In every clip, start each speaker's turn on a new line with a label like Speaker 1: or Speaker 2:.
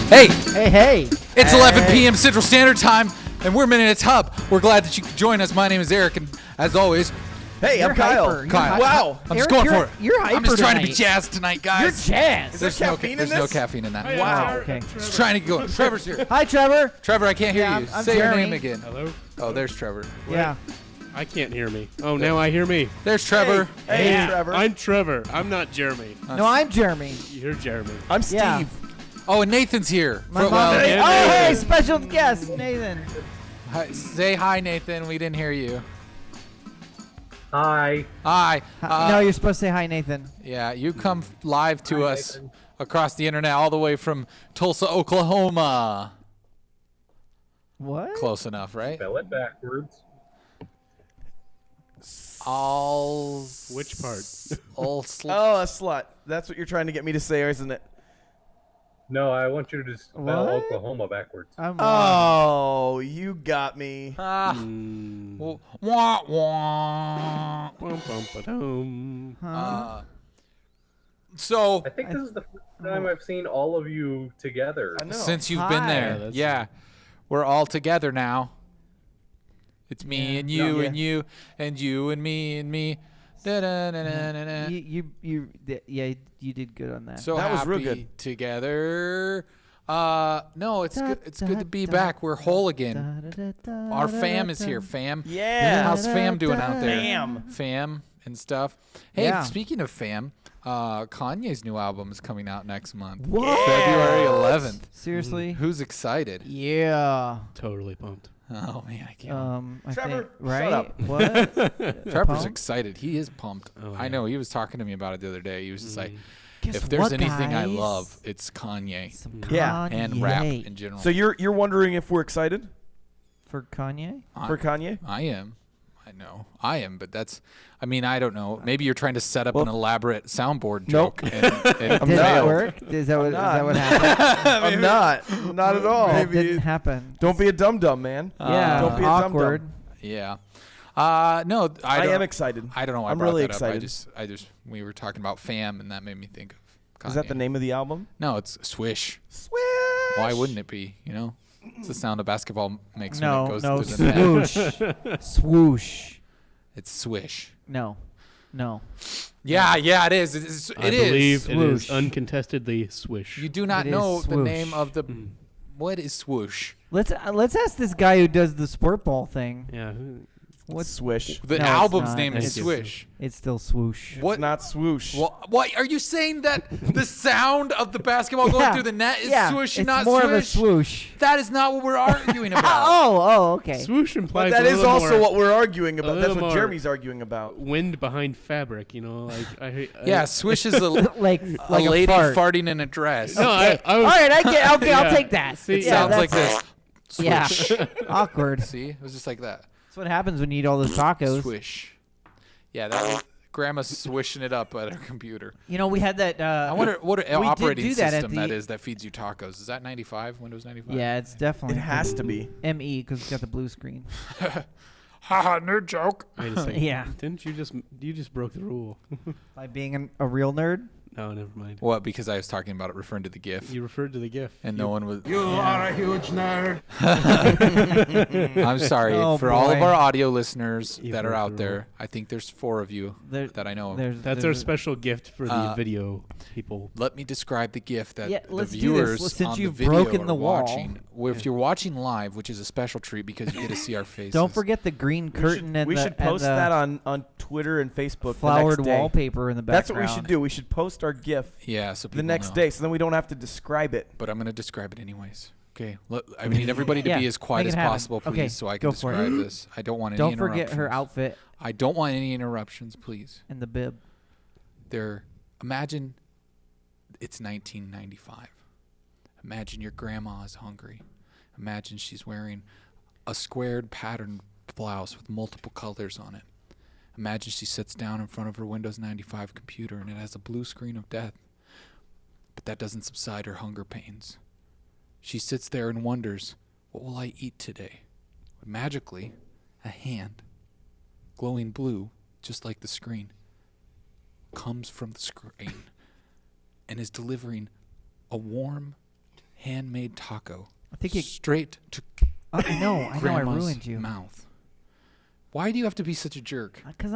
Speaker 1: Hey!
Speaker 2: Hey!
Speaker 1: It's 11 p.m. Central Standard Time, and we're Minute's Hub. We're glad that you could join us. My name is Eric, and as always,
Speaker 3: hey, I'm Kyle.
Speaker 2: Hyper.
Speaker 1: Kyle.
Speaker 3: Wow.
Speaker 1: I'm just
Speaker 2: Eric,
Speaker 1: going for it.
Speaker 2: You're hyper
Speaker 1: I'm just trying to be
Speaker 2: tonight.
Speaker 1: jazzed tonight, guys.
Speaker 2: You're jazzed.
Speaker 3: Is there caffeine in
Speaker 1: There's no
Speaker 3: this?
Speaker 1: caffeine in that.
Speaker 3: Wow.
Speaker 2: Okay.
Speaker 1: Just trying to go. Trevor's here.
Speaker 2: Hi, Trevor.
Speaker 1: Trevor, I can't hear
Speaker 2: Yeah,
Speaker 1: you.
Speaker 2: I'm
Speaker 1: Say your
Speaker 2: Jeremy.
Speaker 1: name again.
Speaker 4: Hello?
Speaker 1: Oh, there's Trevor.
Speaker 2: Yeah.
Speaker 4: I can't hear me. Oh, now I hear me.
Speaker 1: There's Trevor.
Speaker 3: Hey,
Speaker 2: Yeah.
Speaker 3: Trevor.
Speaker 4: I'm Trevor. I'm not Jeremy.
Speaker 2: No, I'm Jeremy.
Speaker 4: You're Jeremy.
Speaker 3: I'm Steve.
Speaker 2: Yeah.
Speaker 1: Oh, and Nathan's here.
Speaker 2: My mom.
Speaker 1: Well,
Speaker 4: Hey,
Speaker 2: Oh, hey,
Speaker 4: Nathan.
Speaker 2: special guest, Nathan.
Speaker 1: say hi, Nathan. We didn't hear you.
Speaker 5: Hi.
Speaker 1: Hi.
Speaker 2: No, you're supposed to say hi, Nathan.
Speaker 1: Yeah, you come live to
Speaker 5: Hi,
Speaker 1: us
Speaker 5: Nathan.
Speaker 1: across the internet all the way from Tulsa, Oklahoma.
Speaker 2: What?
Speaker 1: Close enough, right?
Speaker 5: Spell it backwards.
Speaker 1: All.
Speaker 4: Which part?
Speaker 1: All.
Speaker 3: Oh, a slut. That's what you're trying to get me to say, isn't it?
Speaker 5: No, I want you to spell
Speaker 2: What?
Speaker 5: Oklahoma backwards.
Speaker 2: I'm
Speaker 3: Oh, you got me.
Speaker 4: Mm.
Speaker 1: Wah, wah.
Speaker 4: Bum, bum, ba-dum.
Speaker 1: So,
Speaker 5: I think this is the first time I've seen all of you together.
Speaker 3: I know.
Speaker 1: since you've
Speaker 2: Hi.
Speaker 1: been
Speaker 4: Yeah,
Speaker 1: there,
Speaker 4: that's-
Speaker 1: yeah, we're all together now. It's me
Speaker 2: Yeah.
Speaker 1: and you
Speaker 3: Yeah.
Speaker 1: and you and you and me and me. Da-da-da-da-da-da.
Speaker 2: Yeah, you did good on that.
Speaker 1: So
Speaker 3: That was
Speaker 1: happy
Speaker 3: real good.
Speaker 1: together. No, it's good. It's good to be back. We're whole again. Our fam is here. Fam.
Speaker 3: Yeah.
Speaker 1: How's fam doing out there?
Speaker 3: Fam.
Speaker 1: Fam and stuff. Hey,
Speaker 2: Yeah.
Speaker 1: speaking of fam, Kanye's new album is coming out next month.
Speaker 2: What?
Speaker 1: February 11th.
Speaker 2: Seriously?
Speaker 1: Who's excited?
Speaker 2: Yeah.
Speaker 4: Totally pumped.
Speaker 1: Oh man, I can't.
Speaker 2: I
Speaker 3: Trevor,
Speaker 2: think, right?
Speaker 3: shut up.
Speaker 2: What?
Speaker 1: Trevor's
Speaker 2: pumped?
Speaker 1: excited. He is pumped.
Speaker 4: Oh,
Speaker 1: I
Speaker 4: yeah.
Speaker 1: know. He was talking to me about it the other day. He was just like,
Speaker 2: Guess
Speaker 1: if there's
Speaker 2: what,
Speaker 1: anything I
Speaker 2: guys?
Speaker 1: love, it's Kanye
Speaker 2: Some
Speaker 3: Yeah.
Speaker 1: and rap
Speaker 2: Kanye.
Speaker 1: in general.
Speaker 3: So you're wondering if we're excited
Speaker 2: For Kanye?
Speaker 3: for Kanye?
Speaker 1: I am. I know. I am, but that's. I mean, I don't know. Maybe you're trying to set up an
Speaker 3: Well-
Speaker 1: elaborate soundboard
Speaker 3: Nope.
Speaker 1: joke. And
Speaker 3: I'm
Speaker 2: Did that
Speaker 3: not.
Speaker 2: work? Is that what
Speaker 3: not.
Speaker 2: happened?
Speaker 3: I'm not at all.
Speaker 2: That didn't happen.
Speaker 3: Don't be a dum-dum, man.
Speaker 2: Yeah.
Speaker 3: Don't be a dum-dum.
Speaker 2: awkward.
Speaker 1: Yeah. No, I
Speaker 3: I
Speaker 1: don't-
Speaker 3: am excited.
Speaker 1: I don't know. Why I
Speaker 3: I'm
Speaker 1: brought
Speaker 3: really
Speaker 1: that
Speaker 3: excited.
Speaker 1: up. I just. We were talking about fam, and that made me think of Kanye.
Speaker 3: Is that the name of the album?
Speaker 1: No, it's Swish.
Speaker 3: Swish.
Speaker 1: Why wouldn't it be? You know, it's the sound a basketball makes when it
Speaker 2: No,
Speaker 1: goes
Speaker 2: no,
Speaker 1: through the net.
Speaker 2: swoosh. Swoosh.
Speaker 1: It's Swish.
Speaker 2: No.
Speaker 1: Yeah, it is. It is.
Speaker 4: I believe it is
Speaker 2: Swoosh.
Speaker 4: uncontestedly Swish.
Speaker 1: You do not
Speaker 2: It is
Speaker 1: know the
Speaker 2: swoosh.
Speaker 1: name of the. What is Swoosh?
Speaker 2: Let's ask this guy who does the sport ball thing.
Speaker 4: Yeah.
Speaker 2: What's
Speaker 3: Swish.
Speaker 1: The
Speaker 2: No, it's
Speaker 1: album's
Speaker 2: not.
Speaker 1: name is
Speaker 4: Thank you.
Speaker 1: Swish.
Speaker 2: It's still swoosh.
Speaker 1: What?
Speaker 3: It's not swoosh.
Speaker 1: What are you saying that the sound of the basketball going
Speaker 2: Yeah,
Speaker 1: through the net is
Speaker 2: yeah,
Speaker 1: swoosh
Speaker 2: it's
Speaker 1: and not
Speaker 2: more
Speaker 1: swish?
Speaker 2: of a swoosh.
Speaker 1: That is not what we're arguing about.
Speaker 2: Oh, okay.
Speaker 4: Swoosh implies
Speaker 3: But that
Speaker 4: a
Speaker 3: is
Speaker 4: little
Speaker 3: also
Speaker 4: more
Speaker 3: what we're arguing about. That's
Speaker 4: little
Speaker 3: what
Speaker 4: more-
Speaker 3: Jeremy's arguing about.
Speaker 4: wind behind fabric, you know, like I
Speaker 1: Yeah, swish is a
Speaker 2: like
Speaker 1: a
Speaker 2: a
Speaker 1: lady
Speaker 2: fart.
Speaker 1: farting in a dress.
Speaker 4: No,
Speaker 2: Okay.
Speaker 4: I was
Speaker 2: All right, I get. Okay,
Speaker 4: Yeah.
Speaker 2: I'll take that.
Speaker 4: See,
Speaker 1: It
Speaker 4: yeah,
Speaker 1: sounds like
Speaker 2: that's-
Speaker 1: this.
Speaker 2: Yeah.
Speaker 1: Swish.
Speaker 2: Awkward.
Speaker 1: See, it was just like that.
Speaker 2: That's what happens when you eat all those tacos.
Speaker 1: Swish. Yeah, that was Grandma's swishing it up at her computer.
Speaker 2: You know, we had that.
Speaker 1: I wonder what
Speaker 2: did
Speaker 1: operating
Speaker 2: do that at
Speaker 1: system that
Speaker 2: the-
Speaker 1: is that feeds you tacos. Is that 95? Windows 95?
Speaker 2: Yeah, it's definitely.
Speaker 3: It has to be.
Speaker 2: ME because it's got the blue screen.
Speaker 1: Haha, nerd joke.
Speaker 4: Wait a second.
Speaker 2: Yeah.
Speaker 4: Didn't you just broke the rule?
Speaker 2: By being a real nerd.
Speaker 4: No, never mind.
Speaker 1: What? Because I was talking about it, referring to the GIF,
Speaker 4: You referred to the GIF.
Speaker 1: and no one was.
Speaker 6: You are a huge nerd.
Speaker 1: I'm sorry
Speaker 2: Oh,
Speaker 1: for all of
Speaker 2: boy.
Speaker 1: our audio listeners
Speaker 4: You
Speaker 1: that are
Speaker 4: broke
Speaker 1: out
Speaker 4: the
Speaker 1: there.
Speaker 4: rule.
Speaker 1: I think there's 4 of you
Speaker 2: There-
Speaker 1: that I know of.
Speaker 4: That's our special gift for the
Speaker 1: Uh,
Speaker 4: video people.
Speaker 1: Let me describe the GIF that
Speaker 2: Yeah,
Speaker 1: the
Speaker 2: let's do this.
Speaker 1: viewers
Speaker 2: Well, since
Speaker 1: on
Speaker 2: you've
Speaker 1: the video
Speaker 2: broken
Speaker 1: are
Speaker 2: the wall.
Speaker 1: watching. Well, if you're watching live, which is a special treat because you get to see our faces.
Speaker 2: Don't forget the green curtain and
Speaker 3: we
Speaker 2: the
Speaker 3: should
Speaker 2: and
Speaker 3: post
Speaker 2: the
Speaker 3: that on Twitter and Facebook
Speaker 2: flowered
Speaker 3: the next day.
Speaker 2: wallpaper in the
Speaker 3: That's
Speaker 2: background.
Speaker 3: what we should do. We should post our GIF
Speaker 1: Yeah, so people
Speaker 3: the next
Speaker 1: know.
Speaker 3: day, so then we don't have to describe it.
Speaker 1: But I'm going to describe it anyways. Okay. I need everybody to
Speaker 2: Yeah,
Speaker 1: be as quiet
Speaker 2: make
Speaker 1: as
Speaker 2: it happen.
Speaker 1: possible, please,
Speaker 2: Okay,
Speaker 1: so I can
Speaker 2: go for it.
Speaker 1: describe this. I don't want any
Speaker 2: Don't
Speaker 1: interruptions.
Speaker 2: forget her outfit
Speaker 1: I don't want any interruptions, please.
Speaker 2: and the bib.
Speaker 1: Imagine it's 1995. Imagine your grandma is hungry. Imagine she's wearing a squared patterned blouse with multiple colors on it. Imagine she sits down in front of her Windows 95 computer and it has a blue screen of death. But that doesn't subside her hunger pains. She sits there and wonders, what will I eat today? When magically, a hand, glowing blue, just like the screen, comes from the screen and is delivering a warm handmade taco.
Speaker 2: I think it.
Speaker 1: Straight to
Speaker 2: I know. I
Speaker 1: grandma's
Speaker 2: ruined you.
Speaker 1: mouth. Why do you have to be such a jerk?
Speaker 2: Because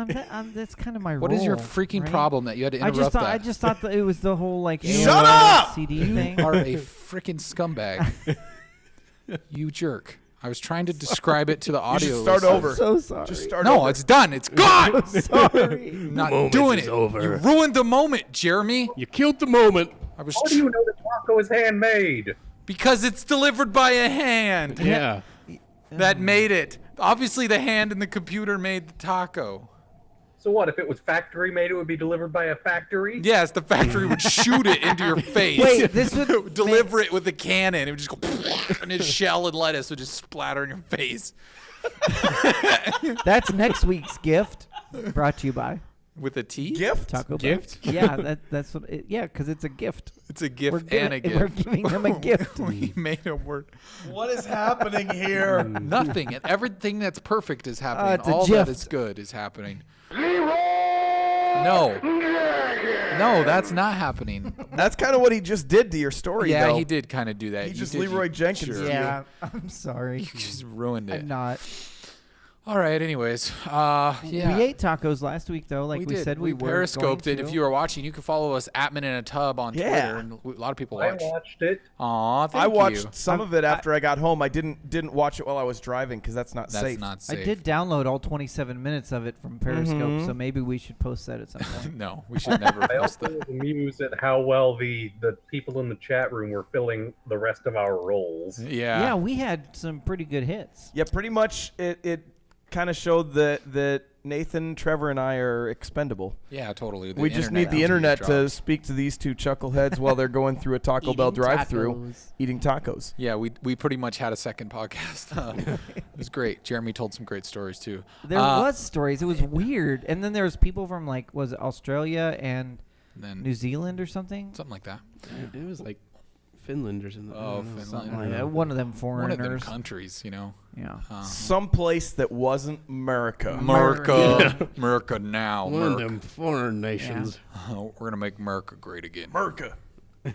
Speaker 2: that's kind of my role.
Speaker 1: What is your freaking
Speaker 2: right?
Speaker 1: problem that you had to interrupt
Speaker 2: I
Speaker 1: that?
Speaker 2: just thought that it was the whole like
Speaker 3: Shut
Speaker 2: AOL
Speaker 3: up!
Speaker 2: CD thing.
Speaker 1: You are a freaking scumbag. You jerk. I was trying to describe it to the
Speaker 3: You
Speaker 1: audio.
Speaker 3: should start
Speaker 1: listeners.
Speaker 3: over.
Speaker 2: So sorry.
Speaker 3: Just start
Speaker 1: No,
Speaker 3: over.
Speaker 1: it's done. It's gone.
Speaker 2: Sorry.
Speaker 1: Not
Speaker 4: moment
Speaker 1: doing
Speaker 4: is
Speaker 1: it.
Speaker 4: over.
Speaker 1: You ruined the moment, Jeremy.
Speaker 4: You killed the moment.
Speaker 1: I was
Speaker 5: How do you know the taco is handmade?
Speaker 1: because it's delivered by a hand
Speaker 4: Yeah.
Speaker 1: that made it. Obviously, the hand in the computer made the taco.
Speaker 5: So what? If it was factory made, it would be delivered by a factory?
Speaker 1: Yes, the factory would shoot it into your face.
Speaker 2: Wait, this would
Speaker 1: deliver it with a cannon. It would just go, and his shell and lettuce would just splatter in your face
Speaker 2: That's next week's gift. Brought to you by
Speaker 1: with a T.
Speaker 3: Gift?
Speaker 2: Taco Bell.
Speaker 4: Gift?
Speaker 2: Yeah, that's what. Yeah, because it's a gift.
Speaker 1: It's a gift
Speaker 2: We're
Speaker 1: and a
Speaker 2: giving- we're
Speaker 1: gift.
Speaker 2: giving them a gift.
Speaker 1: We made a word.
Speaker 3: What is happening here?
Speaker 1: Nothing. And everything that's perfect is happening.
Speaker 2: it's a
Speaker 1: All that
Speaker 2: gift.
Speaker 1: is good is happening. No. No, that's not happening.
Speaker 3: That's kind of what he just did to your story,
Speaker 1: Yeah,
Speaker 3: though.
Speaker 1: he did kind of do that.
Speaker 3: He
Speaker 1: You
Speaker 3: just
Speaker 1: did,
Speaker 3: Leroy Jenkins
Speaker 1: sure.
Speaker 3: you.
Speaker 2: Yeah, I'm sorry.
Speaker 1: You just ruined it.
Speaker 2: I'm not.
Speaker 1: All right, anyways. Yeah.
Speaker 2: We ate tacos last week, though. Like we
Speaker 1: did.
Speaker 2: said, we were
Speaker 1: periscoped
Speaker 2: going
Speaker 1: it. If
Speaker 2: to.
Speaker 1: you were watching, you can follow us at Min in a Tub on
Speaker 3: Yeah.
Speaker 1: Twitter, and a lot of people
Speaker 5: I
Speaker 1: watch.
Speaker 5: watched it.
Speaker 1: Aw, thank
Speaker 3: I watched
Speaker 1: you.
Speaker 3: some of it after I got home. I didn't watch it while I was driving because that's not
Speaker 1: That's
Speaker 3: safe.
Speaker 1: not
Speaker 2: I
Speaker 1: safe.
Speaker 2: did download all 27 minutes of it from Periscope,
Speaker 3: Mhm.
Speaker 2: so maybe we should post that at some point.
Speaker 1: No, we should never
Speaker 5: I
Speaker 1: post
Speaker 5: also
Speaker 1: that.
Speaker 5: was amused at how well the people in the chat room were filling the rest of our roles.
Speaker 2: Yeah, we had some pretty good hits.
Speaker 3: Yeah, pretty much it kind of showed that Nathan, Trevor, and I are expendable.
Speaker 1: Yeah, totally.
Speaker 3: We just need the internet to spep to these two chuckleheads while they're going through a Taco Bell
Speaker 2: Eating
Speaker 3: drive-through
Speaker 2: tacos.
Speaker 3: eating tacos.
Speaker 1: Yeah, we pretty much had a second podcast. It was great. Jeremy told some great stories too.
Speaker 2: There was stories. It was weird. And then there was people from like was it Australia and
Speaker 1: Then
Speaker 2: New Zealand or something?
Speaker 1: something like that.
Speaker 4: It was like Finland or something. I
Speaker 1: Oh,
Speaker 4: don't know.
Speaker 1: Finland.
Speaker 2: Something like that. One of them
Speaker 1: One
Speaker 2: foreigners.
Speaker 1: of them countries, you know.
Speaker 2: Yeah.
Speaker 3: Some place that wasn't America.
Speaker 1: America, America now.
Speaker 4: One of
Speaker 1: Merc.
Speaker 4: them foreign nations.
Speaker 1: We're gonna make America great again.
Speaker 3: America.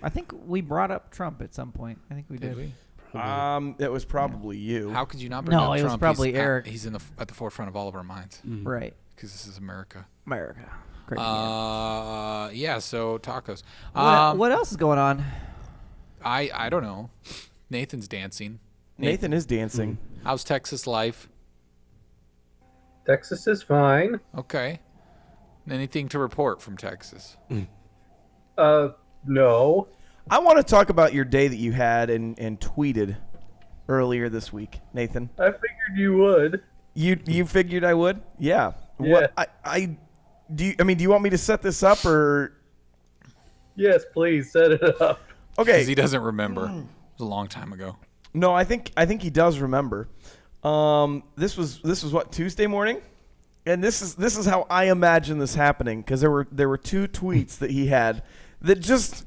Speaker 2: I think we brought up Trump at some point. I think we did.
Speaker 3: It was probably you.
Speaker 1: How could you not bring
Speaker 2: No,
Speaker 1: up
Speaker 2: it was
Speaker 1: Trump?
Speaker 2: probably
Speaker 1: he's
Speaker 2: Eric.
Speaker 1: He's in at the forefront of all of our minds
Speaker 2: Right.
Speaker 1: because this is America.
Speaker 2: America. Great.
Speaker 1: Yeah. So tacos.
Speaker 2: What else is going on?
Speaker 1: I don't know. Nathan's dancing.
Speaker 3: Nathan is dancing.
Speaker 1: How's Texas life?
Speaker 5: Texas is fine.
Speaker 1: Okay. Anything to report from Texas?
Speaker 5: No.
Speaker 3: I want to talk about your day that you had and tweeted earlier this week, Nathan.
Speaker 5: I figured you would.
Speaker 3: You figured I would? Yeah.
Speaker 5: Yeah.
Speaker 3: What do you want me to set this up or
Speaker 5: Yes, please set it up.
Speaker 1: Because
Speaker 3: okay?
Speaker 1: he doesn't remember. It was a long time ago.
Speaker 3: No, I think he does remember. This was what, Tuesday morning, and this is how I imagine this happening because there were two tweets that he had that just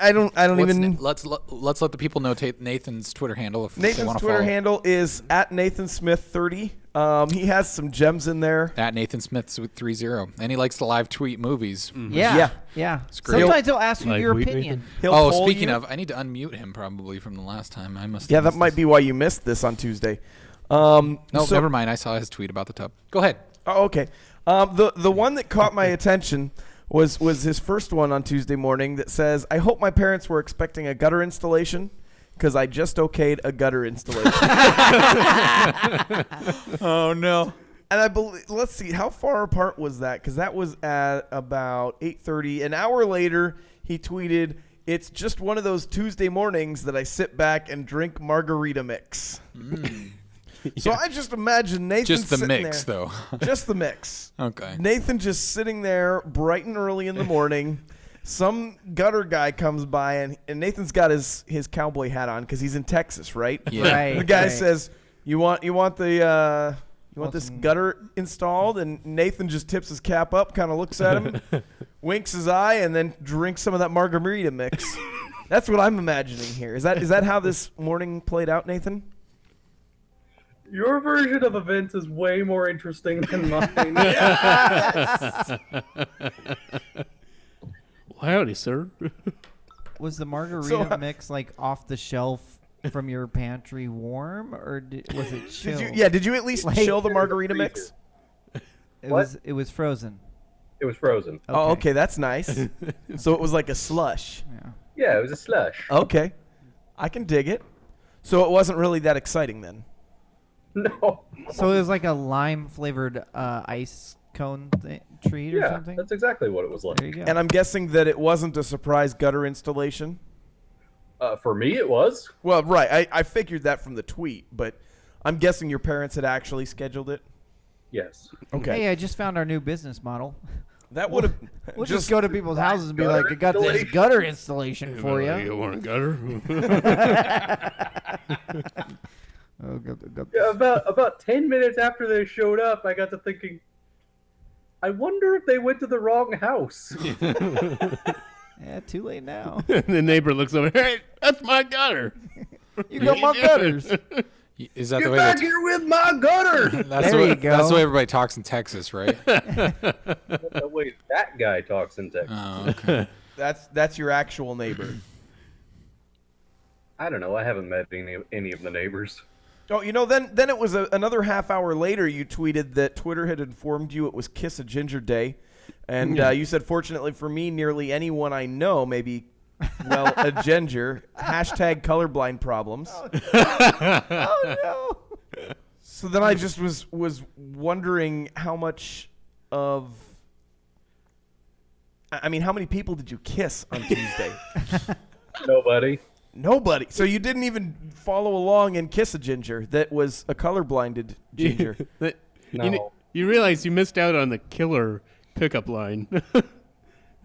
Speaker 3: I don't even.
Speaker 1: Let's let the people know Nathan's Twitter handle if they
Speaker 3: Nathan's
Speaker 1: want to
Speaker 3: Twitter
Speaker 1: follow.
Speaker 3: handle is @NathanSmith30. He has some gems in there.
Speaker 1: At Nathan Smith's with 30, and he likes to live tweet movies.
Speaker 2: Yeah.
Speaker 1: great.
Speaker 2: Sometimes he'll ask you
Speaker 4: Like
Speaker 2: your
Speaker 4: we-
Speaker 2: opinion.
Speaker 3: He'll
Speaker 1: Oh,
Speaker 3: poll
Speaker 1: speaking
Speaker 3: you.
Speaker 1: of, I need to unmute him probably from the last time. I must.
Speaker 3: Yeah, that might be why you missed this on Tuesday.
Speaker 1: No,
Speaker 3: so-
Speaker 1: never mind. I saw his tweet about the tub. Go ahead.
Speaker 3: Oh, okay. The one that caught my attention was his first one on Tuesday morning that says, "I hope my parents were expecting a gutter installation because I just okayed a gutter installation."
Speaker 1: Oh no.
Speaker 3: And I believe, let's see, how far apart was that? Because that was at about 8:30. An hour later, he tweeted, "It's just one of those Tuesday mornings that I sit back and drink margarita mix." So I just imagine Nathan
Speaker 1: Just the
Speaker 3: sitting
Speaker 1: mix,
Speaker 3: there.
Speaker 1: though.
Speaker 3: Just the mix.
Speaker 1: Okay.
Speaker 3: Nathan just sitting there bright and early in the morning. Some gutter guy comes by, and Nathan's got his cowboy hat on because he's in Texas, right?
Speaker 1: Yeah.
Speaker 2: Right.
Speaker 3: The guy
Speaker 2: right.
Speaker 3: says, "You want this
Speaker 2: some-
Speaker 3: gutter installed?" And Nathan just tips his cap up, kind of looks at him, winks his eye, and then drinks some of that margarita mix. That's what I'm imagining here. Is that how this morning played out, Nathan?
Speaker 5: Your version of events is way more interesting than mine.
Speaker 4: Well, howdy, sir.
Speaker 2: Was the margarita
Speaker 3: So,
Speaker 2: mix like off the shelf from your pantry warm, or was it chilled?
Speaker 3: Did you at least
Speaker 2: Like-
Speaker 3: chill the margarita mix?
Speaker 2: It was frozen.
Speaker 5: It was frozen.
Speaker 3: Oh, okay, that's nice. So it was like a slush.
Speaker 2: Yeah.
Speaker 5: Yeah, it was a slush.
Speaker 3: Okay, I can dig it. So it wasn't really that exciting then.
Speaker 5: No.
Speaker 2: So it was like a lime flavored ice cone treat or
Speaker 5: Yeah,
Speaker 2: something.
Speaker 5: that's exactly what it was like.
Speaker 2: There you go.
Speaker 3: And I'm guessing that it wasn't a surprise gutter installation.
Speaker 5: For me, it was.
Speaker 3: Well, right. I figured that from the tweet, but I'm guessing your parents had actually scheduled it.
Speaker 5: Yes.
Speaker 3: Okay.
Speaker 2: Hey, I just found our new business model.
Speaker 3: That would have
Speaker 2: We'll just go to people's houses and be
Speaker 5: gutter
Speaker 2: like, I got this
Speaker 5: installation.
Speaker 2: gutter installation for you.
Speaker 4: You want a gutter?
Speaker 2: Oh, go.
Speaker 5: Yeah, about 10 minutes after they showed up, I got to thinking, I wonder if they went to the wrong house.
Speaker 2: Yeah, too late now.
Speaker 4: The neighbor looks over. Hey, that's my gutter.
Speaker 2: You got my gutters.
Speaker 1: Is that
Speaker 5: Get
Speaker 1: the way
Speaker 5: back
Speaker 1: that,
Speaker 5: here with my gutter!
Speaker 1: that's
Speaker 2: There
Speaker 1: the way,
Speaker 2: you go.
Speaker 1: That's the way everybody talks in Texas, right?
Speaker 5: The way that guy talks in Texas.
Speaker 1: Oh, okay.
Speaker 3: That's your actual neighbor.
Speaker 5: I don't know. I haven't met any of the neighbors.
Speaker 3: Oh, then it was another half hour later. You tweeted that Twitter had informed you it was Kiss a Ginger Day, and you said, fortunately for me, nearly anyone I know may be, well, a ginger. Hashtag colorblind problems.
Speaker 2: Oh, no.
Speaker 3: So then I just was wondering how much of. I mean, how many people did you kiss on Tuesday?
Speaker 5: Nobody.
Speaker 3: Nobody. So you didn't even follow along and kiss a ginger that was a colorblinded ginger.
Speaker 5: No.
Speaker 4: You realize you missed out on the killer pickup line.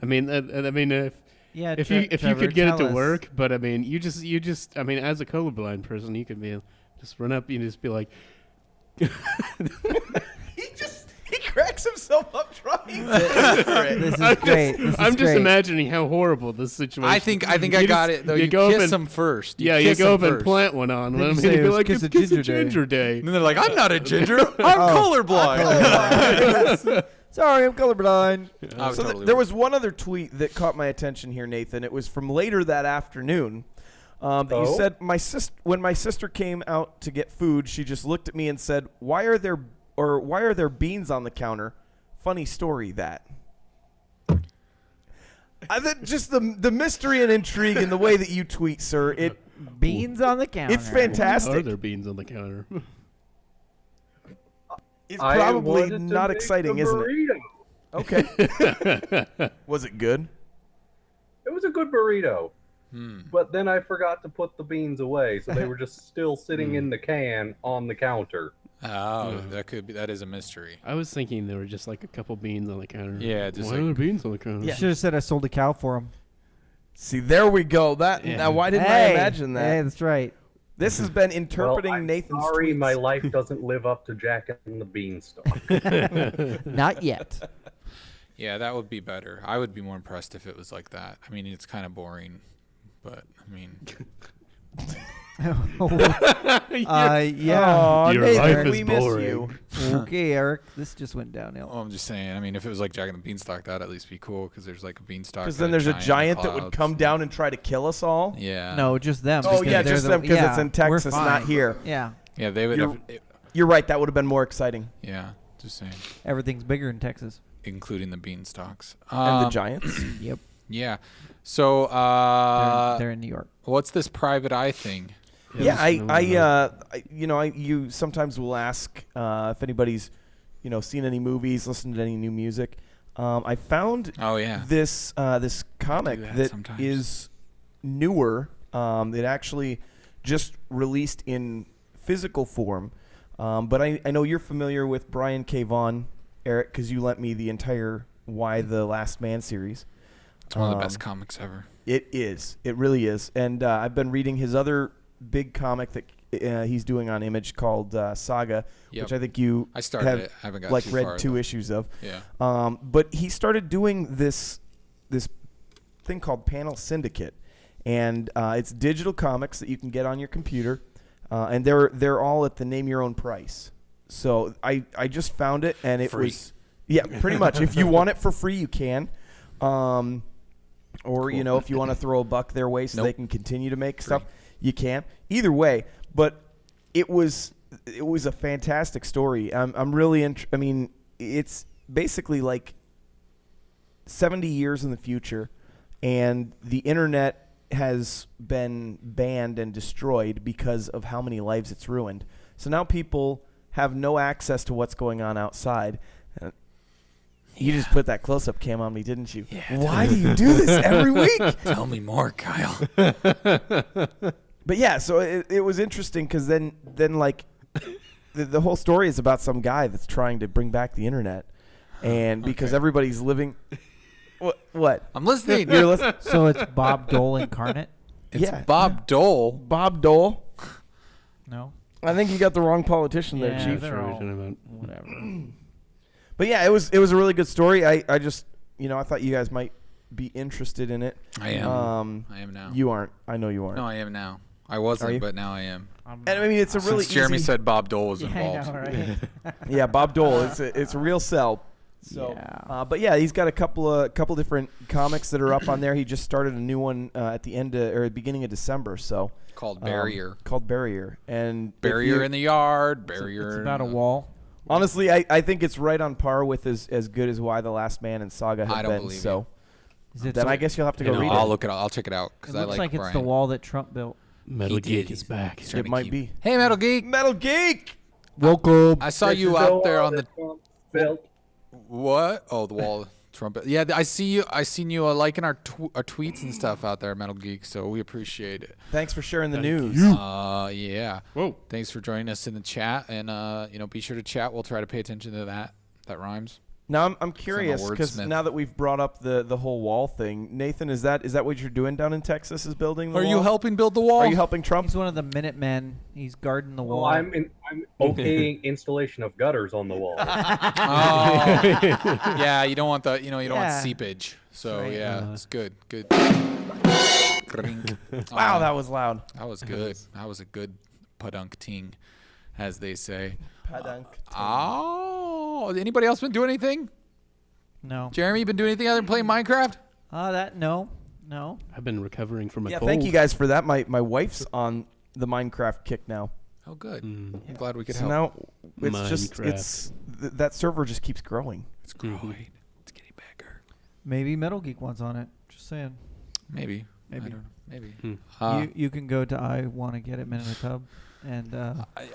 Speaker 4: I mean,
Speaker 2: Yeah,
Speaker 4: if you
Speaker 2: Trevor,
Speaker 4: could get it
Speaker 2: tell
Speaker 4: to
Speaker 2: us.
Speaker 4: work, but I mean, you just, I mean, as a colorblind person, you could be just run up and just be like,
Speaker 3: He cracks himself up trying.
Speaker 2: This is great. This is
Speaker 4: I'm just
Speaker 2: great.
Speaker 4: imagining how horrible this situation.
Speaker 1: I think I
Speaker 4: You
Speaker 1: got
Speaker 4: just-
Speaker 1: it though.
Speaker 4: you
Speaker 1: You
Speaker 4: go up
Speaker 1: kiss
Speaker 4: and-
Speaker 1: them first.
Speaker 4: Yeah, you
Speaker 1: kiss
Speaker 4: go
Speaker 1: them
Speaker 4: up and
Speaker 1: first.
Speaker 4: plant one on.
Speaker 2: Then
Speaker 4: I
Speaker 2: you
Speaker 4: mean,
Speaker 2: say
Speaker 4: you'd
Speaker 2: it
Speaker 4: be
Speaker 2: was
Speaker 4: like,
Speaker 2: Kiss
Speaker 4: it's
Speaker 2: a
Speaker 4: Kiss a
Speaker 2: Ginger Day."
Speaker 4: Ginger Day.
Speaker 1: And they're like, I'm not a ginger. I'm colorblind.
Speaker 2: Sorry, I'm colorblind.
Speaker 1: I was
Speaker 3: So
Speaker 1: totally
Speaker 3: there
Speaker 1: right.
Speaker 3: was one other tweet that caught my attention here, Nathan. It was from later that afternoon. That you
Speaker 5: Oh?
Speaker 3: said when my sister came out to get food, she just looked at me and said, why are there beans on the counter? Funny story that. Just the mystery and intrigue in the way that you tweet, sir.
Speaker 2: Beans on the counter.
Speaker 3: It's fantastic.
Speaker 4: Are there beans on the counter?
Speaker 3: It's
Speaker 5: I
Speaker 3: probably
Speaker 5: wanted to
Speaker 3: not
Speaker 5: make
Speaker 3: exciting,
Speaker 5: a
Speaker 3: isn't it?
Speaker 5: burrito.
Speaker 3: Okay. Was it good?
Speaker 5: It was a good burrito.
Speaker 1: Hmm.
Speaker 5: But then I forgot to put the beans away, so they were just still sitting in the can on the counter.
Speaker 1: Oh, that is a mystery.
Speaker 4: I was thinking there were just like a couple beans on the counter.
Speaker 1: Yeah, just
Speaker 4: Why
Speaker 1: like-
Speaker 4: are there beans on the counter?
Speaker 2: You should have said I sold a cow for him.
Speaker 3: See, there we go.
Speaker 4: Yeah.
Speaker 3: Now, why didn't I
Speaker 2: Hey,
Speaker 3: imagine that?
Speaker 2: Hey, that's right.
Speaker 3: This has been interpreting
Speaker 5: well, I'm
Speaker 3: Nathan's
Speaker 5: sorry,
Speaker 3: tweets.
Speaker 5: my life doesn't live up to Jack and the Beanstalk.
Speaker 2: Not yet.
Speaker 1: Yeah, that would be better. I would be more impressed if it was like that. I mean, it's kind of boring, but I mean,
Speaker 2: Yeah.
Speaker 3: Aw,
Speaker 4: Your
Speaker 3: Nathan,
Speaker 4: life is
Speaker 3: we miss
Speaker 4: boring.
Speaker 3: you.
Speaker 2: Okay, Eric. This just went downhill.
Speaker 1: well, I'm just saying. I mean, if it was like Jack and the Beanstalk, that'd at least be cool because there's like a beanstalk.
Speaker 3: Because
Speaker 1: and
Speaker 3: then there's a giant
Speaker 1: in the
Speaker 3: that would
Speaker 1: clouds.
Speaker 3: come down and try to kill us all.
Speaker 1: Yeah.
Speaker 2: No, just them.
Speaker 3: Oh,
Speaker 2: because
Speaker 3: yeah,
Speaker 2: they're
Speaker 3: just
Speaker 2: the-
Speaker 3: them because it's
Speaker 2: yeah,
Speaker 3: in
Speaker 2: we're
Speaker 3: Texas, not
Speaker 2: fine.
Speaker 3: here.
Speaker 2: Yeah.
Speaker 1: Yeah, they would.
Speaker 3: You're right. That would have been more exciting.
Speaker 1: Yeah, just saying,
Speaker 2: Everything's bigger in Texas.
Speaker 1: including the beanstalks
Speaker 3: And the giants.
Speaker 2: Yep.
Speaker 1: Yeah. So,
Speaker 2: They're in New York.
Speaker 1: what's this private eye thing?
Speaker 3: Yeah, you sometimes will ask if anybody's, seen any movies, listened to any new music. I found
Speaker 1: Oh yeah.
Speaker 3: this comic
Speaker 1: that
Speaker 3: that
Speaker 1: sometimes.
Speaker 3: is newer. It actually just released in physical form. But I know you're familiar with Brian K. Vaughan, Eric, because you lent me the entire Why the Last Man series.
Speaker 1: It's one of the best comics ever.
Speaker 3: It is. It really is. And I've been reading his other big comic that he's doing on Image called Saga,
Speaker 1: Yep.
Speaker 3: which I think you
Speaker 1: I started
Speaker 3: have
Speaker 1: it. I haven't got
Speaker 3: like
Speaker 1: too
Speaker 3: read
Speaker 1: far,
Speaker 3: 2
Speaker 1: though.
Speaker 3: issues of.
Speaker 1: Yeah.
Speaker 3: But he started doing this thing called Panel Syndicate, and it's digital comics that you can get on your computer, and they're all at the name your own price. So I just found it, and it
Speaker 1: Free.
Speaker 3: was pretty much. If you want it for free, you can. Or,
Speaker 1: Cool.
Speaker 3: if you want to throw a buck their way so
Speaker 1: Nope.
Speaker 3: they can continue to make
Speaker 1: Free.
Speaker 3: stuff, you can. Either way, but it was a fantastic story. I'm really I mean, it's basically like 70 years in the future, and the internet has been banned and destroyed because of how many lives it's ruined. So now people have no access to what's going on outside. You just put that close-up cam on me, didn't you?
Speaker 1: Yeah,
Speaker 3: Why do you do this every week?
Speaker 1: Tell me more, Kyle.
Speaker 3: But yeah, so it was interesting because then like the whole story is about some guy that's trying to bring back the internet, and because
Speaker 1: Okay.
Speaker 3: everybody's living. What?
Speaker 1: I'm listening.
Speaker 3: You're listening?
Speaker 2: So it's Bob Dole incarnate?
Speaker 1: It's
Speaker 3: Yeah.
Speaker 1: Bob Dole.
Speaker 3: Bob Dole.
Speaker 2: No.
Speaker 3: I think you got the wrong politician there,
Speaker 2: Yeah,
Speaker 3: Chief.
Speaker 2: they're
Speaker 4: Sure,
Speaker 2: all-
Speaker 4: we're talking about-
Speaker 2: Whatever.
Speaker 3: But yeah, it was a really good story. I just I thought you guys might be interested in it.
Speaker 1: I am. I am now.
Speaker 3: You aren't. I know you aren't.
Speaker 1: No, I am now. I
Speaker 3: Are
Speaker 1: wasn't,
Speaker 3: you?
Speaker 1: but now I am.
Speaker 2: I'm
Speaker 3: And I mean, it's a really
Speaker 1: Since Jeremy
Speaker 3: easy.
Speaker 1: said Bob Dole was
Speaker 2: yeah, I
Speaker 1: involved.
Speaker 2: know, right?
Speaker 3: Yeah, Bob Dole. It's a real sell. So,
Speaker 2: Yeah.
Speaker 3: but yeah, he's got a couple different comics that are up on there. He just started a new one at the end or beginning of December. So
Speaker 1: Called Barrier.
Speaker 3: called Barrier, and if
Speaker 1: Barrier
Speaker 3: you-
Speaker 1: in the yard. Barrier.
Speaker 2: It's about a
Speaker 1: in-
Speaker 2: wall.
Speaker 3: Honestly, I think it's right on par with as good as Why the Last Man and Saga have
Speaker 1: I don't
Speaker 3: been.
Speaker 1: believe
Speaker 3: So
Speaker 2: Is it
Speaker 3: then I guess you'll have to go
Speaker 1: You know,
Speaker 3: read
Speaker 1: I'll
Speaker 3: it.
Speaker 1: look it. I'll check it out
Speaker 2: It
Speaker 1: because I
Speaker 2: looks
Speaker 1: like
Speaker 2: like
Speaker 1: Brian.
Speaker 2: it's the wall that Trump built.
Speaker 4: Metal
Speaker 1: He
Speaker 4: Geek
Speaker 1: did.
Speaker 4: is back.
Speaker 1: He's trying
Speaker 3: It
Speaker 1: to
Speaker 3: might
Speaker 1: keep-
Speaker 3: be
Speaker 1: Hey, Metal Geek.
Speaker 3: Metal Geek.
Speaker 2: Welcome.
Speaker 1: I saw
Speaker 5: This
Speaker 1: you
Speaker 5: is
Speaker 1: out there
Speaker 5: wall
Speaker 1: on the
Speaker 5: that Trump built.
Speaker 1: what? Oh, the wall trumpet. Yeah, I see you. I seen you liking our tweets and stuff out there, Metal Geek. So we appreciate it.
Speaker 3: Thanks for sharing the
Speaker 4: Thank
Speaker 3: news.
Speaker 4: you.
Speaker 1: Yeah.
Speaker 4: Whoa.
Speaker 1: Thanks for joining us in the chat, and be sure to chat. We'll try to pay attention to that. That rhymes.
Speaker 3: Now I'm curious because
Speaker 1: wordsmith.
Speaker 3: now that we've brought up the whole wall thing, Nathan, is that what you're doing down in Texas? Is building? The
Speaker 1: Are
Speaker 3: wall?
Speaker 1: you helping build the wall?
Speaker 3: Are you helping Trump?
Speaker 2: He's one of the Minutemen. He's guarding the wall.
Speaker 5: Well, I'm okaying installation of gutters on the wall.
Speaker 1: Oh. Yeah, you don't want the you don't want
Speaker 2: Yeah.
Speaker 1: seepage. So
Speaker 2: That's right.
Speaker 1: yeah, it's good. Good. Grink.
Speaker 3: Wow, that was loud.
Speaker 1: That was good. That was a good padunk-ting, as they say.
Speaker 3: Padunk.
Speaker 1: Oh, anybody else been doing anything?
Speaker 2: No.
Speaker 1: Jeremy, you been doing anything other than playing Minecraft?
Speaker 2: No.
Speaker 4: I've been recovering from a
Speaker 3: Yeah,
Speaker 4: cold.
Speaker 3: thank you guys for that. My wife's on the Minecraft kick now.
Speaker 1: Oh, good.
Speaker 4: Mm.
Speaker 1: I'm glad we could
Speaker 3: So
Speaker 1: help.
Speaker 3: now it's just
Speaker 4: Minecraft.
Speaker 3: that server just keeps growing.
Speaker 1: It's growing. It's getting bigger.
Speaker 2: Maybe Metal Geek wants on it. Just saying.
Speaker 1: Maybe.
Speaker 2: Maybe.
Speaker 1: I don't know. Maybe.
Speaker 4: Hmm.
Speaker 2: You can go to I Want to Get It Minute in a Tub, and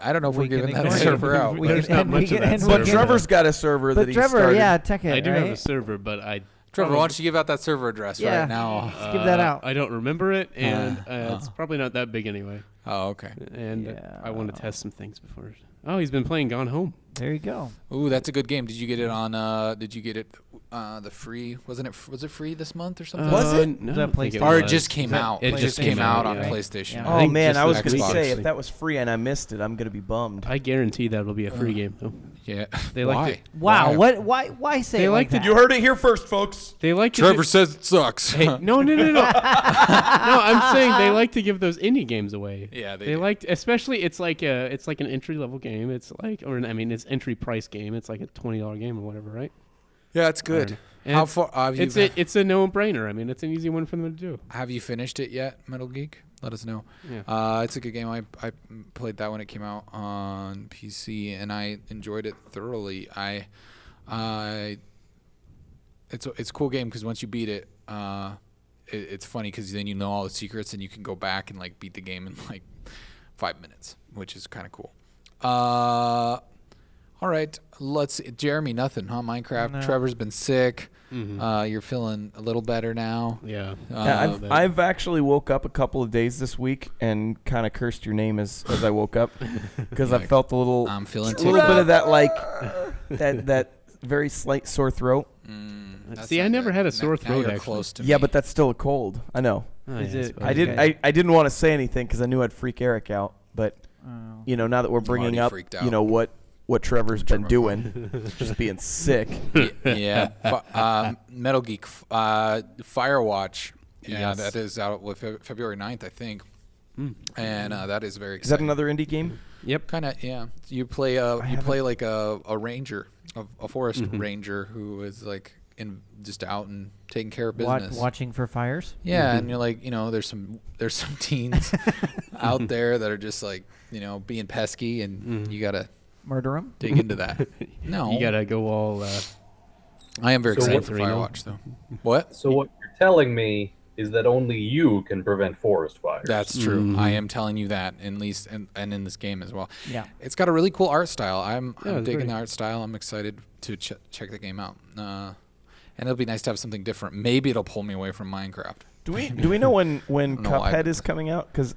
Speaker 1: I don't know if
Speaker 2: we
Speaker 1: we're
Speaker 2: can
Speaker 1: giving that
Speaker 2: ignore it.
Speaker 1: server out.
Speaker 2: We
Speaker 4: There's
Speaker 2: can-
Speaker 4: not
Speaker 2: and we
Speaker 4: much
Speaker 2: can-
Speaker 4: of that
Speaker 2: and we
Speaker 3: But
Speaker 2: can-
Speaker 4: server.
Speaker 3: Trevor's got a server
Speaker 2: but
Speaker 3: that he
Speaker 2: Trevor,
Speaker 3: started.
Speaker 2: yeah, tech it.
Speaker 4: I do
Speaker 2: right?
Speaker 4: have a server, but I
Speaker 1: Trevor, why don't you give out that server address
Speaker 2: Yeah.
Speaker 1: right now?
Speaker 2: Let's give that out.
Speaker 4: I don't remember it, and it's
Speaker 1: uh.
Speaker 4: probably not that big anyway.
Speaker 1: Oh, okay.
Speaker 4: And
Speaker 2: Yeah.
Speaker 4: I want to test some things before. Oh, he's been playing Gone Home.
Speaker 2: There you go.
Speaker 1: Ooh, that's a good game. Did you get it on? Did you get it? The free? Wasn't it? Was it free this month or something?
Speaker 3: Was it?
Speaker 4: No,
Speaker 2: Was that
Speaker 4: I don't think
Speaker 2: PlayStation?
Speaker 1: Or it
Speaker 4: was.
Speaker 1: just came
Speaker 2: that
Speaker 1: out.
Speaker 4: It
Speaker 1: It
Speaker 4: just
Speaker 1: just came out on
Speaker 2: right?
Speaker 1: PlayStation.
Speaker 2: Yeah.
Speaker 3: Oh
Speaker 4: think
Speaker 3: man,
Speaker 4: just
Speaker 3: I was
Speaker 4: the
Speaker 3: gonna
Speaker 1: Xbox.
Speaker 3: say if that was free and I missed it, I'm gonna be bummed.
Speaker 4: I guarantee that'll be a free game. Though.
Speaker 1: Yeah.
Speaker 4: They like
Speaker 1: Why?
Speaker 4: to-
Speaker 2: Wow.
Speaker 1: Why?
Speaker 2: Why say
Speaker 4: They
Speaker 2: it
Speaker 4: like to
Speaker 2: that?
Speaker 4: do-
Speaker 3: heard it here first, folks.
Speaker 4: They like to
Speaker 1: Trevor
Speaker 4: do-
Speaker 1: says it sucks.
Speaker 4: Hey, no. No, I'm saying they like to give those indie games away.
Speaker 1: Yeah, they
Speaker 4: They
Speaker 1: do.
Speaker 4: like, especially it's like an entry level game. It's like, it's entry price game. It's like a $20 game or whatever, right?
Speaker 1: Yeah, it's good.
Speaker 4: And
Speaker 1: How
Speaker 4: it's-
Speaker 1: far?
Speaker 4: It's a no brainer. I mean, it's an easy one for them to do.
Speaker 1: Have you finished it yet, Metal Geek? Let us know.
Speaker 4: Yeah.
Speaker 1: It's a good game. I played that when it came out on PC, and I enjoyed it thoroughly. It's a cool game because once you beat it, it's funny because then you know all the secrets and you can go back and like beat the game in like 5 minutes, which is kind of cool. All right, let's see. Jeremy, nothing, huh? Minecraft.
Speaker 2: No.
Speaker 1: Trevor's been sick.
Speaker 4: Mhm.
Speaker 1: You're feeling a little better now.
Speaker 4: Yeah.
Speaker 3: Yeah,
Speaker 4: that-
Speaker 3: I've actually woke up a couple of days this week and kind of cursed your name as I woke up because I
Speaker 1: Like,
Speaker 3: felt a little
Speaker 1: I'm feeling
Speaker 3: a little bit of that like that very slight sore throat.
Speaker 1: That's
Speaker 4: See,
Speaker 1: not
Speaker 4: I never
Speaker 1: good.
Speaker 4: had a
Speaker 1: Now-
Speaker 4: sore
Speaker 1: now
Speaker 4: throat,
Speaker 1: you're
Speaker 4: actually.
Speaker 1: close to
Speaker 3: Yeah,
Speaker 1: me.
Speaker 3: but that's still a cold. I know.
Speaker 4: Oh,
Speaker 2: Is
Speaker 4: yeah,
Speaker 2: it-
Speaker 4: suppose.
Speaker 3: I didn't.
Speaker 2: Okay.
Speaker 3: I didn't want to say anything because I knew I'd freak Eric out. But
Speaker 2: Oh.
Speaker 3: now that we're bringing
Speaker 1: already
Speaker 3: up,
Speaker 1: freaked out.
Speaker 3: what Trevor's been
Speaker 1: Trevor.
Speaker 3: doing, just being sick.
Speaker 1: Yeah. Metal Geek Firewatch. Yeah,
Speaker 4: Yes.
Speaker 1: that is out with February 9th, I think. And that is very
Speaker 3: Is that
Speaker 1: exciting.
Speaker 3: another indie game?
Speaker 4: Yep.
Speaker 1: Kind of, yeah. You play like a ranger, a forest ranger who is like just out and taking care of business.
Speaker 2: Watching for fires.
Speaker 1: Yeah, and you're like, there's some teens out there that are just like, being pesky, and you gotta
Speaker 2: Murder them.
Speaker 1: dig into that. No,
Speaker 4: You gotta go all.
Speaker 1: I am very
Speaker 5: So
Speaker 1: excited
Speaker 5: what-
Speaker 1: for Firewatch, though. What?
Speaker 5: So what you're telling me is that only you can prevent forest fires.
Speaker 1: That's true.
Speaker 4: Mhm.
Speaker 1: I am telling you that, at least, and in this game as well.
Speaker 2: Yeah.
Speaker 1: It's got a really cool art style. I'm
Speaker 4: it's
Speaker 1: digging
Speaker 4: great.
Speaker 1: the art style. I'm excited to check the game out. And it'll be nice to have something different. Maybe it'll pull me away from Minecraft.
Speaker 3: Do we know when
Speaker 1: No, I-
Speaker 3: Cuphead is coming out? Because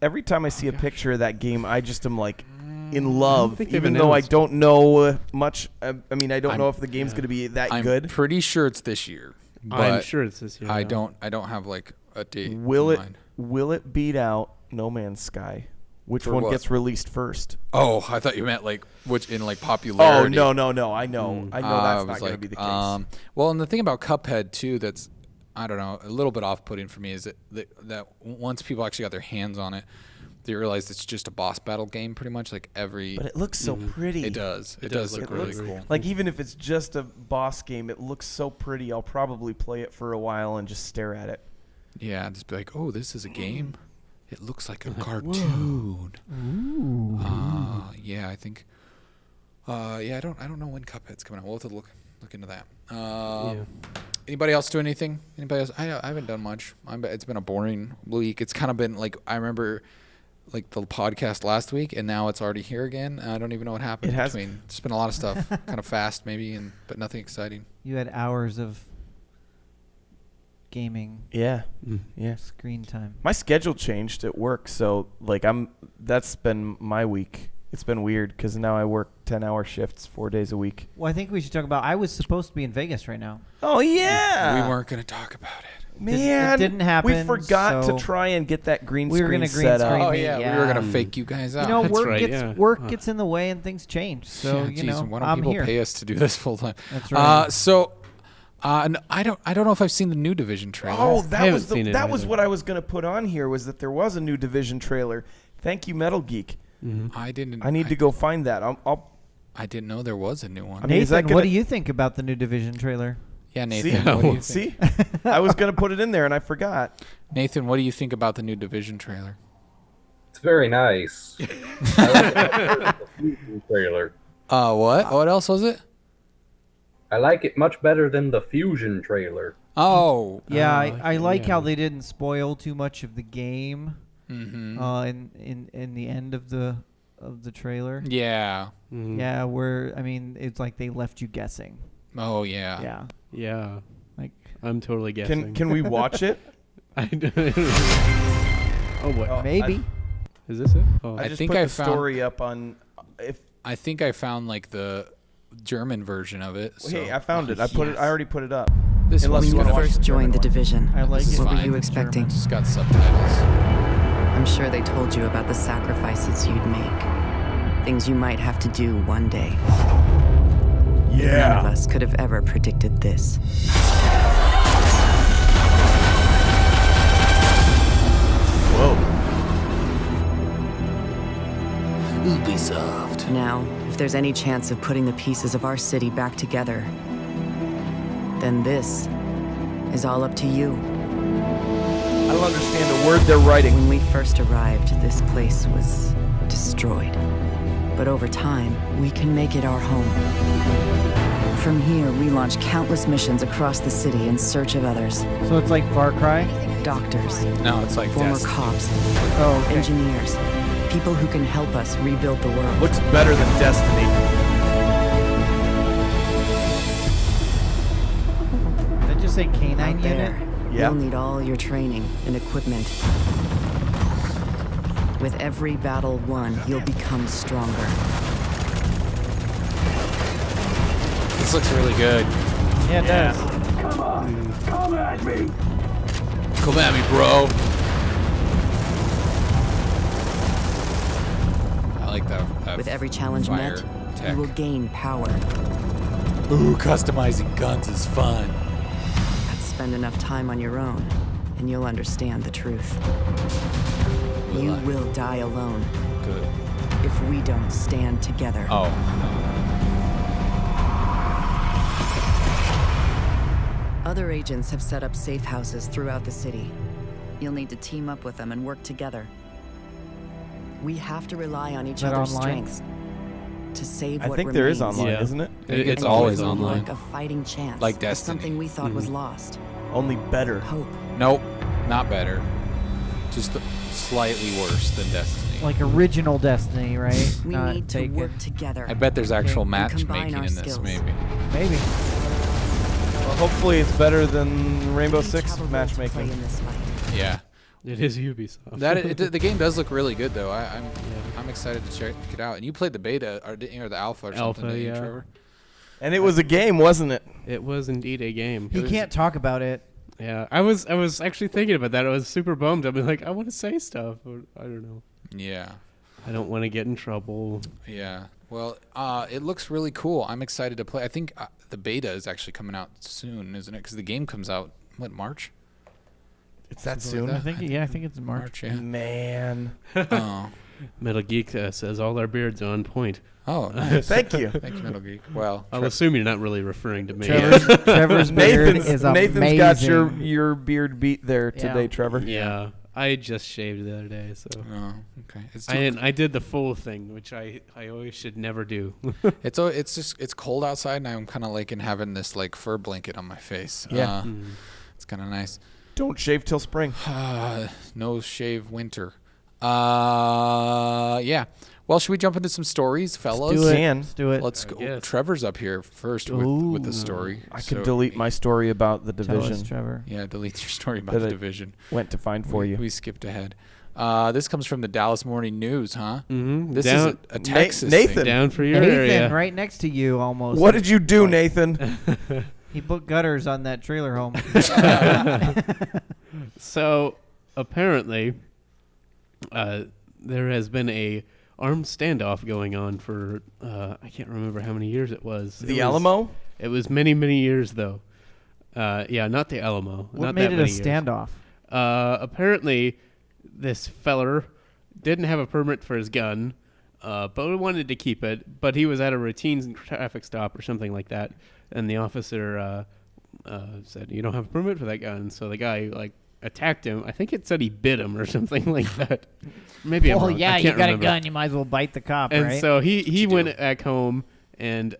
Speaker 3: every time I see a picture of that game, I just am like in love,
Speaker 4: think they've
Speaker 3: even though I
Speaker 4: announced.
Speaker 3: don't know much. I mean, I don't
Speaker 1: I'm-
Speaker 3: know if the game's going to be that
Speaker 1: I'm
Speaker 3: good.
Speaker 1: pretty sure it's this year, but
Speaker 4: I'm sure it's this year.
Speaker 1: I
Speaker 4: yeah.
Speaker 1: don't have like a date.
Speaker 3: Will
Speaker 1: in
Speaker 3: it
Speaker 1: mind.
Speaker 3: will it beat out No Man's Sky? Which
Speaker 1: For
Speaker 3: one
Speaker 1: what?
Speaker 3: gets released first?
Speaker 1: Oh, I thought you meant like which in like
Speaker 3: Oh
Speaker 1: popularity.
Speaker 3: no. I know that's
Speaker 1: I
Speaker 3: not
Speaker 1: was
Speaker 3: going to
Speaker 1: like,
Speaker 3: be the case.
Speaker 1: Well, and the thing about Cuphead too, that's I don't know, a little bit off-putting for me is that once people actually got their hands on it, they realized it's just a boss battle game, pretty much. Like every,
Speaker 3: But it looks so pretty.
Speaker 1: it does. It
Speaker 4: does
Speaker 1: does look
Speaker 3: It
Speaker 1: really
Speaker 3: looks-
Speaker 1: cool.
Speaker 3: Like even if it's just a boss game, it looks so pretty. I'll probably play it for a while and just stare at it.
Speaker 1: Yeah, just be like, oh, this is a game. It looks like a cartoon. Yeah, I think. Yeah, I don't know when Cuphead's coming out. We'll have to look into that. Anybody else do anything? Anybody else? I haven't done much. It's been a boring week. It's kind of been like I remember, like the podcast last week, and now it's already here again. I don't even know what happened
Speaker 3: It has-
Speaker 1: between. It's been a lot of stuff, kind of fast maybe, but nothing exciting.
Speaker 2: You had hours of gaming
Speaker 3: Yeah. Yeah.
Speaker 2: screen time.
Speaker 3: My schedule changed at work, so like that's been my week. It's been weird because now I work 10-hour shifts 4 days a week.
Speaker 2: Well, I think we should talk about. I was supposed to be in Vegas right now.
Speaker 3: Oh yeah,
Speaker 1: We weren't going to talk about it.
Speaker 3: Man,
Speaker 2: It didn't happen,
Speaker 3: We forgot
Speaker 2: so
Speaker 3: to try and get that green
Speaker 2: we were
Speaker 3: screen
Speaker 2: gonna green
Speaker 3: set
Speaker 2: screen
Speaker 3: up.
Speaker 1: Oh
Speaker 2: me,
Speaker 1: yeah, we
Speaker 2: yeah.
Speaker 1: were going to fake you guys out.
Speaker 2: You know,
Speaker 4: That's
Speaker 2: work
Speaker 4: right,
Speaker 2: gets
Speaker 4: yeah.
Speaker 2: work gets in the way and things change. So
Speaker 1: Yeah,
Speaker 2: you
Speaker 1: geez,
Speaker 2: know,
Speaker 1: why don't
Speaker 2: I'm
Speaker 1: people
Speaker 2: here.
Speaker 1: pay us to do this full time?
Speaker 2: That's right.
Speaker 1: And I don't know if I've seen the new Division trailer.
Speaker 3: Oh,
Speaker 4: I
Speaker 3: that
Speaker 4: haven't
Speaker 3: was
Speaker 4: seen it
Speaker 3: that was
Speaker 4: either.
Speaker 3: what I was gonna put on here was that there was a new Division trailer. Thank you, Metal Geek.
Speaker 1: I didn't.
Speaker 3: I need to go find that.
Speaker 1: I didn't know there was a new one.
Speaker 3: I mean, is that
Speaker 2: Nathan, what
Speaker 3: gonna-
Speaker 2: do you think about the new Division trailer?
Speaker 1: Yeah,
Speaker 3: See,
Speaker 1: Nathan. What do you think?
Speaker 3: see, I was gonna put it in there and I forgot.
Speaker 1: Nathan, what do you think about the new Division trailer?
Speaker 5: It's very nice. I like the Fusion trailer.
Speaker 1: What? What else was it?
Speaker 5: I like it much better than the Fusion trailer.
Speaker 1: Oh.
Speaker 2: Yeah,
Speaker 4: Oh,
Speaker 2: I like
Speaker 4: yeah.
Speaker 2: how they didn't spoil too much of the game.
Speaker 1: Mm-hmm.
Speaker 2: In the end of the trailer.
Speaker 1: Yeah.
Speaker 2: Yeah, it's like they left you guessing.
Speaker 1: Oh yeah.
Speaker 2: Yeah,
Speaker 4: Yeah,
Speaker 2: like
Speaker 4: I'm totally guessing.
Speaker 3: Can we watch it?
Speaker 4: I don't- oh boy,
Speaker 3: Oh,
Speaker 4: is this it? Oh,
Speaker 3: I
Speaker 1: I
Speaker 3: just
Speaker 1: think
Speaker 3: put
Speaker 1: I
Speaker 3: the
Speaker 1: found-
Speaker 3: story up on.
Speaker 1: I think I found like the German version of it. So.
Speaker 3: Hey, I found it. I already put it up.
Speaker 1: This
Speaker 3: unless
Speaker 1: one's
Speaker 3: you
Speaker 7: When
Speaker 3: wanna
Speaker 7: you
Speaker 3: watch
Speaker 7: first
Speaker 3: the
Speaker 7: joined the
Speaker 3: German one.
Speaker 7: division,
Speaker 2: I like
Speaker 1: This is
Speaker 2: it.
Speaker 7: what were
Speaker 1: fine.
Speaker 7: you expecting?
Speaker 1: It's got subtitles.
Speaker 7: I'm sure they told you about the sacrifices you'd make. Things you might have to do one day. None of us could have ever predicted this.
Speaker 3: Whoa.
Speaker 1: Ubisoft.
Speaker 7: Now, if there's any chance of putting the pieces of our city back together, then this is all up to you.
Speaker 3: I don't understand a word they're writing.
Speaker 7: When we first arrived, this place was destroyed. But over time, we can make it our home. From here, we launch countless missions across the city in search of others.
Speaker 2: So it's like Far Cry.
Speaker 7: Doctors,
Speaker 1: No, it's like
Speaker 7: former
Speaker 1: Destiny.
Speaker 7: cops,
Speaker 2: Oh, okay.
Speaker 7: engineers, people who can help us rebuild the world.
Speaker 3: Looks better than Destiny.
Speaker 2: Did I just say Canine
Speaker 7: Out
Speaker 2: Unit?
Speaker 7: there,
Speaker 3: Yeah.
Speaker 7: you'll need all your training and equipment. With every battle won, you'll become stronger.
Speaker 1: This looks really good.
Speaker 2: Yeah, it does.
Speaker 6: Come at me.
Speaker 1: Come at me, bro. I like that.
Speaker 7: With every challenge
Speaker 1: fire
Speaker 7: met,
Speaker 1: tech.
Speaker 7: you will gain power.
Speaker 1: Ooh, customizing guns is fun.
Speaker 7: Spend enough time on your own, and you'll understand the truth. You
Speaker 1: I?
Speaker 7: will die alone
Speaker 1: Good.
Speaker 7: if we don't stand together.
Speaker 1: Oh.
Speaker 7: Other agents have set up safe houses throughout the city. You'll need to team up with them and work together. We have to rely on each
Speaker 2: that
Speaker 7: other's
Speaker 2: online?
Speaker 7: strengths to save
Speaker 3: I
Speaker 7: what
Speaker 3: think there is
Speaker 7: remains.
Speaker 3: online,
Speaker 4: Yeah.
Speaker 3: isn't it?
Speaker 1: It's
Speaker 7: And
Speaker 1: always
Speaker 7: give the
Speaker 1: online.
Speaker 7: York a fighting chance.
Speaker 1: Like
Speaker 7: of
Speaker 1: Destiny.
Speaker 7: Something we thought was lost.
Speaker 3: Only better.
Speaker 7: Hope.
Speaker 1: Nope, not better. Just slightly worse than Destiny.
Speaker 2: Like original Destiny, right?
Speaker 7: We
Speaker 2: Not
Speaker 7: need to
Speaker 2: Taken.
Speaker 7: work together.
Speaker 1: I bet there's actual
Speaker 7: And combine
Speaker 1: matchmaking
Speaker 7: our
Speaker 1: in this,
Speaker 7: skills.
Speaker 1: maybe.
Speaker 2: Maybe.
Speaker 3: Well, hopefully it's better than Rainbow
Speaker 7: We each
Speaker 3: Six
Speaker 7: have a role to play
Speaker 3: matchmaking.
Speaker 7: in this fight.
Speaker 1: Yeah.
Speaker 4: It is Ubisoft.
Speaker 1: The game does look really good, though. I'm excited to check it out. And you played the beta, or didn't you, or the alpha or something,
Speaker 4: Alpha,
Speaker 1: didn't you,
Speaker 4: yeah.
Speaker 1: Trevor?
Speaker 3: And it was a game, wasn't it?
Speaker 4: It was indeed a game.
Speaker 2: He can't talk about it.
Speaker 4: Yeah, I was actually thinking about that. I was super bummed. I mean, like, I want to say stuff, but I don't know.
Speaker 1: Yeah.
Speaker 4: I don't want to get in trouble.
Speaker 1: Yeah. Well, it looks really cool. I'm excited to play. I think the beta is actually coming out soon, isn't it? Because the game comes out, what, March?
Speaker 3: It's that
Speaker 1: Something
Speaker 3: soon.
Speaker 1: like
Speaker 2: I think it's March.
Speaker 1: Yeah.
Speaker 3: Man.
Speaker 1: Oh.
Speaker 4: Metal Geek says all our beards on point.
Speaker 1: Oh, nice.
Speaker 3: Thank you.
Speaker 1: Thank you, Metal Geek. Well,
Speaker 4: I'll assume you're not really referring to me.
Speaker 2: Trevor's beard is
Speaker 3: Nathan's
Speaker 2: amazing.
Speaker 3: got your beard beat there
Speaker 2: Yeah.
Speaker 3: today, Trevor.
Speaker 4: Yeah, I just shaved the other day, so
Speaker 1: oh, okay.
Speaker 4: I did the full thing, which I always should never do.
Speaker 1: It's cold outside, and I'm kind of liking having this like fur blanket on my face.
Speaker 3: Yeah.
Speaker 1: It's kind of nice.
Speaker 3: Don't shave till spring.
Speaker 1: No shave winter. Yeah. Well, should we jump into some stories, fellas?
Speaker 2: Do it.
Speaker 3: Can.
Speaker 2: Let's do it.
Speaker 1: Let's go.
Speaker 4: guess.
Speaker 1: Trevor's up here first with the story.
Speaker 3: I
Speaker 1: So-
Speaker 3: could delete my story about the
Speaker 2: Tell us,
Speaker 3: division.
Speaker 2: Trevor.
Speaker 1: Yeah, delete your story about
Speaker 3: That
Speaker 1: the
Speaker 3: I
Speaker 1: division.
Speaker 3: Went to find for
Speaker 1: we,
Speaker 3: you.
Speaker 1: We skipped ahead. This comes from the Dallas Morning News, huh?
Speaker 4: Mm-hmm.
Speaker 1: This
Speaker 4: down,
Speaker 1: is a Texas
Speaker 3: Nathan.
Speaker 1: thing.
Speaker 4: down for your
Speaker 2: Nathan,
Speaker 4: area.
Speaker 2: right next to you, almost.
Speaker 3: What did you do, Nathan?
Speaker 2: He put gutters on that trailer home.
Speaker 4: So apparently, there has been a armed standoff going on for I can't remember how many years it was.
Speaker 3: The Alamo?
Speaker 4: It was many years though. Yeah, not the Alamo.
Speaker 2: What
Speaker 4: not
Speaker 2: made
Speaker 4: that
Speaker 2: it a
Speaker 4: many years.
Speaker 2: standoff?
Speaker 4: Apparently, this feller didn't have a permit for his gun, but wanted to keep it. But he was at a routine traffic stop or something like that, and the officer said, "You don't have a permit for that gun." So the guy attacked him. I think it said he bit him or something like that. Maybe I'm
Speaker 2: Well,
Speaker 4: wrong.
Speaker 2: yeah,
Speaker 4: I
Speaker 2: you
Speaker 4: can't
Speaker 2: got
Speaker 4: remember.
Speaker 2: a gun. You might as well bite the cop,
Speaker 4: And
Speaker 2: right?
Speaker 4: so he went back home and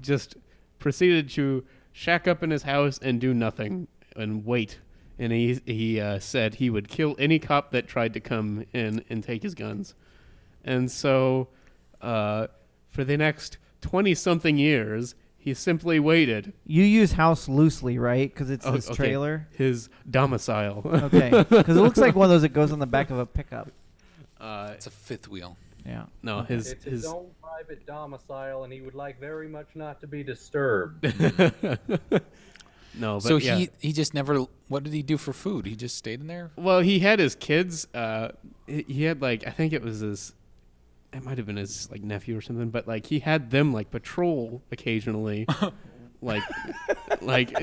Speaker 4: just proceeded to shack up in his house and do nothing and wait. And he said he would kill any cop that tried to come in and take his guns. And so for the next 20-something years, he simply waited.
Speaker 2: You use house loosely, right? Because it's his
Speaker 4: okay.
Speaker 2: trailer.
Speaker 4: His domicile.
Speaker 2: Okay. Because it looks like one of those that goes on the back of a pickup.
Speaker 1: It's a fifth wheel.
Speaker 2: Yeah.
Speaker 4: No,
Speaker 5: It's his
Speaker 4: his
Speaker 5: own private domicile, and he would like very much not to be disturbed.
Speaker 4: no, but
Speaker 1: So
Speaker 4: yeah.
Speaker 1: he just never. What did he do for food? He just stayed in there.
Speaker 4: Well, he had his kids. He had I think it was his. It might have been his nephew or something, but he had them patrol occasionally,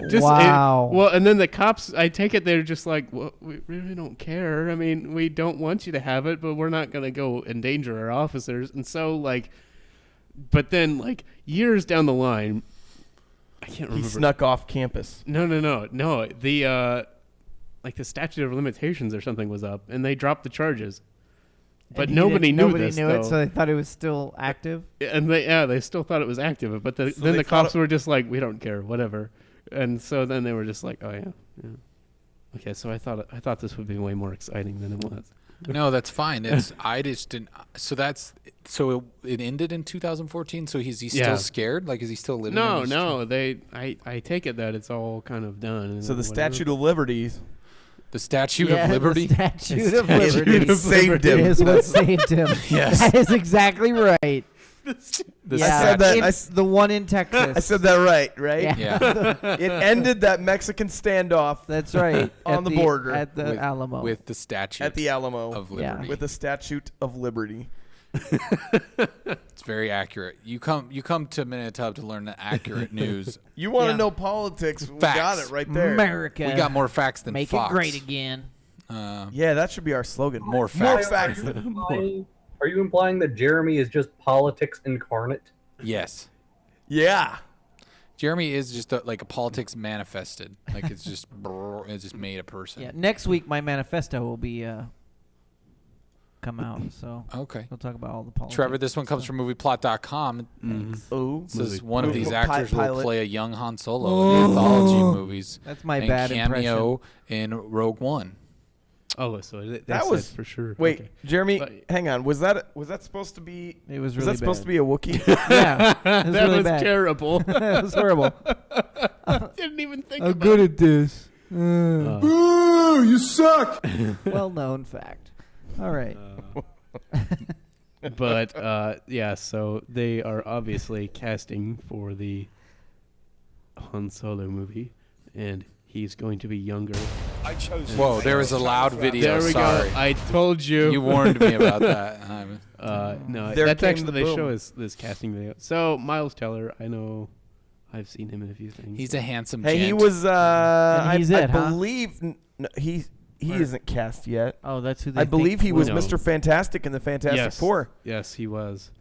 Speaker 4: just
Speaker 2: Wow.
Speaker 4: well, and then the cops. I take it they're just well, we really don't care. I mean, we don't want you to have it, but we're not gonna go endanger our officers. And so but then years down the line, I can't
Speaker 3: He
Speaker 4: remember.
Speaker 3: snuck off campus.
Speaker 4: No. The the statute of limitations or something was up, and they dropped the charges. But
Speaker 2: And
Speaker 4: nobody knew
Speaker 2: Nobody
Speaker 4: this,
Speaker 2: knew it,
Speaker 4: though.
Speaker 2: so they thought it was still active.
Speaker 4: And they still thought it was active. But then
Speaker 3: they
Speaker 4: the
Speaker 3: thought
Speaker 4: cops were just we don't care, whatever. And so then they were just oh yeah. Okay, so I thought this would be way more exciting than it was.
Speaker 1: No, that's fine. I just didn't. So it ended in 2014. So is he still
Speaker 4: Yeah.
Speaker 1: scared? Is he still living?
Speaker 4: No,
Speaker 1: in his
Speaker 4: no, I take it that it's all kind of done. and
Speaker 3: So the
Speaker 4: whatever.
Speaker 3: Statute of Liberties
Speaker 1: The Statue
Speaker 2: Yeah,
Speaker 1: of Liberty.
Speaker 2: The Statute of
Speaker 3: Statute
Speaker 2: Liberty
Speaker 3: of saved him.
Speaker 2: is what saved him.
Speaker 1: Yes.
Speaker 2: That is exactly right.
Speaker 1: The
Speaker 2: Yeah,
Speaker 3: said that-
Speaker 2: it's the one in Texas.
Speaker 3: I said that right?
Speaker 2: Yeah.
Speaker 1: Yeah.
Speaker 3: It ended that Mexican standoff
Speaker 2: That's right.
Speaker 3: On
Speaker 2: At
Speaker 3: the border.
Speaker 2: At the
Speaker 1: With-
Speaker 2: Alamo.
Speaker 1: with the statue
Speaker 3: at the Alamo
Speaker 1: of
Speaker 2: Yeah.
Speaker 1: Liberty.
Speaker 3: with the Statute of Liberty.
Speaker 1: It's very accurate. You come to Minitub to learn the accurate news.
Speaker 3: You want to
Speaker 2: Yeah.
Speaker 3: know politics? We
Speaker 1: Facts.
Speaker 3: got it right there.
Speaker 2: America.
Speaker 1: We got more facts than
Speaker 2: Make
Speaker 1: Fox.
Speaker 2: it great again.
Speaker 3: Yeah, that should be our slogan.
Speaker 1: More
Speaker 3: More
Speaker 1: facts.
Speaker 3: facts.
Speaker 5: Are you implying that Jeremy is just politics incarnate?
Speaker 1: Yes.
Speaker 3: Yeah.
Speaker 1: Jeremy is just like a politics manifested. Like it's just made a person.
Speaker 2: Yeah. Next week, my manifesto will be come out. So
Speaker 1: Okay.
Speaker 2: we'll talk about all the politics.
Speaker 1: Trevor, this one comes from movieplot.com.
Speaker 3: Oh,
Speaker 1: It says one of these
Speaker 3: Movie
Speaker 1: actors will
Speaker 3: pilot.
Speaker 1: play a young Han Solo in the anthology movies.
Speaker 2: That's my
Speaker 1: and
Speaker 2: bad
Speaker 1: cameo in Rogue One.
Speaker 4: Oh, so
Speaker 3: That was
Speaker 4: for sure.
Speaker 3: Wait,
Speaker 4: Okay.
Speaker 3: Jeremy,
Speaker 4: But-
Speaker 3: hang on. Was that supposed to be?
Speaker 2: It was
Speaker 3: Was
Speaker 2: really
Speaker 3: that supposed
Speaker 2: bad.
Speaker 3: to be a Wookiee?
Speaker 2: Yeah. It was
Speaker 4: that
Speaker 2: really
Speaker 4: was
Speaker 2: bad.
Speaker 4: terrible.
Speaker 2: It was horrible.
Speaker 4: Didn't even think
Speaker 2: I'm
Speaker 4: about
Speaker 2: good
Speaker 4: it.
Speaker 2: at this.
Speaker 6: Ooh, you suck.
Speaker 2: Well-known fact. All right.
Speaker 4: But yeah, so they are obviously casting for the Han Solo movie, and he's going to be younger.
Speaker 1: Whoa, there was a loud video.
Speaker 4: There we
Speaker 1: Sorry.
Speaker 4: go. I told you.
Speaker 1: You warned me about that.
Speaker 4: No,
Speaker 3: There
Speaker 4: that's
Speaker 3: came
Speaker 4: actually
Speaker 3: the
Speaker 4: they
Speaker 3: boom.
Speaker 4: show this casting video. So Miles Teller, I know, I've seen him in a few things.
Speaker 1: He's a handsome
Speaker 3: Hey,
Speaker 1: gent.
Speaker 3: he was. I
Speaker 2: he's it, huh?
Speaker 3: believe no, he isn't cast yet.
Speaker 2: Oh, that's who they
Speaker 3: I believe
Speaker 2: think
Speaker 3: he was
Speaker 4: No.
Speaker 3: Mr. Fantastic in the Fantastic
Speaker 4: yes.
Speaker 3: Four.
Speaker 4: Yes, he was,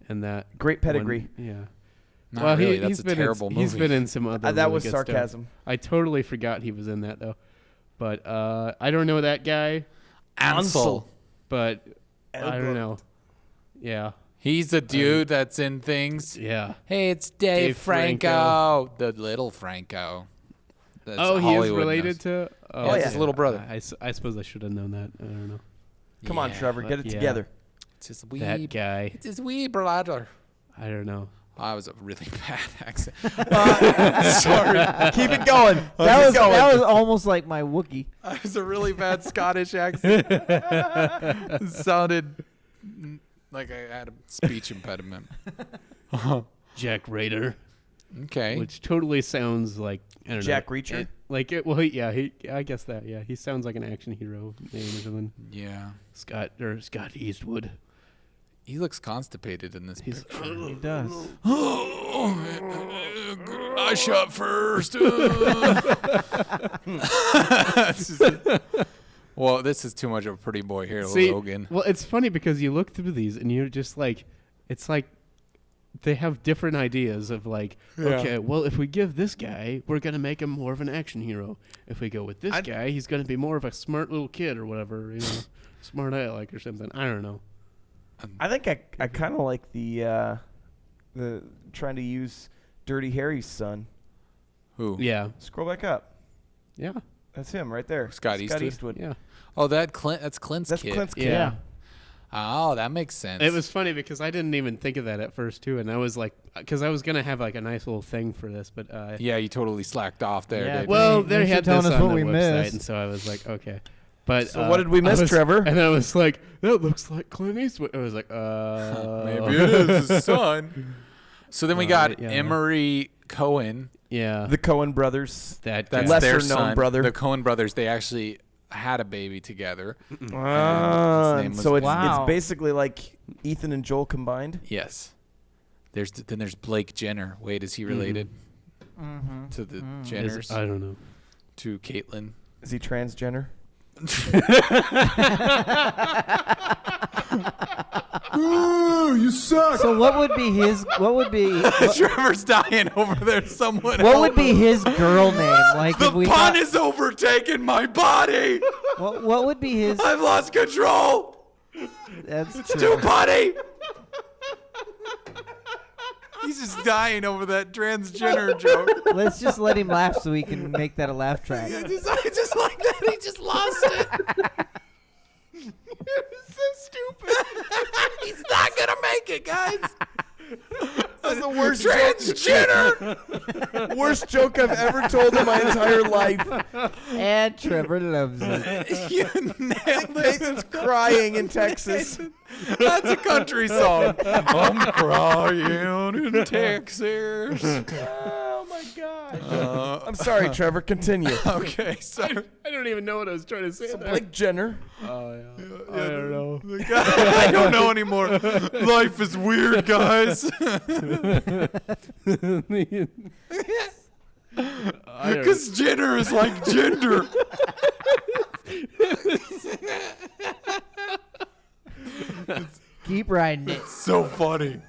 Speaker 4: and that
Speaker 3: Great pedigree.
Speaker 4: one- yeah.
Speaker 1: Not
Speaker 4: well,
Speaker 1: really.
Speaker 4: he's
Speaker 1: That's a
Speaker 4: been
Speaker 1: terrible
Speaker 4: in,
Speaker 1: movie.
Speaker 4: He's been in some other.
Speaker 3: That
Speaker 4: really
Speaker 3: was
Speaker 4: good stuff.
Speaker 3: sarcasm.
Speaker 4: I totally forgot he was in that though, but I don't know that guy.
Speaker 1: Ansel.
Speaker 4: But I don't know. Yeah,
Speaker 1: He's a dude that's in things.
Speaker 4: yeah.
Speaker 1: Hey, it's Dave,
Speaker 4: Dave
Speaker 1: Franco. The little Franco. That's
Speaker 4: Oh, he is
Speaker 1: Hollywood
Speaker 4: related
Speaker 1: knows.
Speaker 4: to.
Speaker 1: Yeah, it's
Speaker 3: yeah.
Speaker 1: his little brother.
Speaker 4: I suppose I should have known that. I don't know.
Speaker 3: Come on,
Speaker 1: Yeah,
Speaker 3: Trevor, get it
Speaker 4: yeah.
Speaker 3: together.
Speaker 1: It's his wee.
Speaker 4: That guy.
Speaker 1: It's his wee brother.
Speaker 4: I don't know.
Speaker 1: I was a really bad accent.
Speaker 3: Sorry, keep it going.
Speaker 2: That was almost like my Wookiee.
Speaker 1: I was a really bad Scottish accent. Sounded like I had a speech impediment.
Speaker 4: Jack Raider,
Speaker 1: Okay.
Speaker 4: which totally sounds like I don't
Speaker 3: Jack
Speaker 4: know.
Speaker 3: Reacher?
Speaker 4: Well, yeah. I guess that. Yeah, he sounds like an action hero name or something.
Speaker 1: Yeah.
Speaker 4: Scott Eastwood.
Speaker 1: He looks constipated in this
Speaker 4: He's
Speaker 1: picture.
Speaker 2: He does.
Speaker 1: I shot first. Well, this is too much of a pretty boy here,
Speaker 4: See,
Speaker 1: Logan.
Speaker 4: well, it's funny because you look through these and you're just like, it's like they have different ideas of like, okay, well, if we give this guy, we're gonna make him more of an action hero. If we go with this guy, he's gonna be more of a smart little kid or whatever, smart aleck or something. I don't know.
Speaker 3: I think I kind of like the trying to use Dirty Harry's son.
Speaker 1: Who?
Speaker 4: Yeah,
Speaker 3: Scroll back up.
Speaker 4: yeah,
Speaker 3: That's him right there.
Speaker 1: Scott Eastwood?
Speaker 4: yeah,
Speaker 1: Oh, that's Clint's
Speaker 3: That's
Speaker 1: kid.
Speaker 3: Clint's kid.
Speaker 4: yeah.
Speaker 1: Oh, that makes sense.
Speaker 4: It was funny because I didn't even think of that at first too, and I was like, because I was gonna have like a nice little thing for this, but
Speaker 1: Yeah, you totally slacked off there.
Speaker 2: Yeah,
Speaker 1: didn't
Speaker 4: well,
Speaker 2: Thanks
Speaker 4: they
Speaker 2: for
Speaker 4: had
Speaker 2: telling
Speaker 4: this
Speaker 2: us
Speaker 4: on
Speaker 2: what
Speaker 4: the
Speaker 2: we
Speaker 4: website,
Speaker 2: missed.
Speaker 4: and so I was like, okay. But
Speaker 3: So what did we miss, Trevor?
Speaker 4: And I was like, that looks like Clint Eastwood. I was like,
Speaker 1: Maybe it is his son. So then we got
Speaker 4: yeah.
Speaker 1: Emery Cohen.
Speaker 4: Yeah,
Speaker 3: The Coen brothers.
Speaker 4: that
Speaker 1: That's
Speaker 4: guy.
Speaker 1: their
Speaker 3: Lesser-known
Speaker 1: son.
Speaker 3: brother.
Speaker 1: The Cohen brothers. They actually had a baby together.
Speaker 3: Ah,
Speaker 1: his name
Speaker 3: so
Speaker 1: was-
Speaker 3: it's
Speaker 2: Wow.
Speaker 3: basically like Ethan and Joel combined.
Speaker 1: Yes. Then there's Blake Jenner. Wait, is he related to the Jenners?
Speaker 4: I don't know.
Speaker 1: To Caitlyn?
Speaker 3: Is he transgender?
Speaker 6: Ooh, you suck.
Speaker 2: So what would be his? What would be?
Speaker 1: Trevor's dying over there. Someone.
Speaker 2: What would be his girl name? Like
Speaker 1: The
Speaker 2: if we
Speaker 1: pun
Speaker 2: got-
Speaker 1: is overtaking my body.
Speaker 2: what would be his?
Speaker 1: I've lost control.
Speaker 2: That's
Speaker 1: Too
Speaker 2: true.
Speaker 1: punny. He's just dying over that transgender joke.
Speaker 2: Let's just let him laugh so we can make that a laugh track.
Speaker 1: I just like that. He just lost it. It's so stupid. He's not gonna make it, guys.
Speaker 3: That's the worst
Speaker 1: Transgender.
Speaker 3: worst joke I've ever told in my entire life.
Speaker 2: And Trevor loves it.
Speaker 1: You nailed it.
Speaker 3: Nathan's crying in Texas.
Speaker 1: That's a country song. I'm crying in Texas.
Speaker 3: Oh my gosh. I'm sorry, Trevor. Continue.
Speaker 1: Okay, so
Speaker 4: I don't even know what I was trying to say.
Speaker 3: So Blake Jenner.
Speaker 4: Oh, yeah. I don't know.
Speaker 1: I don't know anymore. Life is weird, guys. Because Jenner is like gender.
Speaker 2: Keep riding it.
Speaker 1: So funny.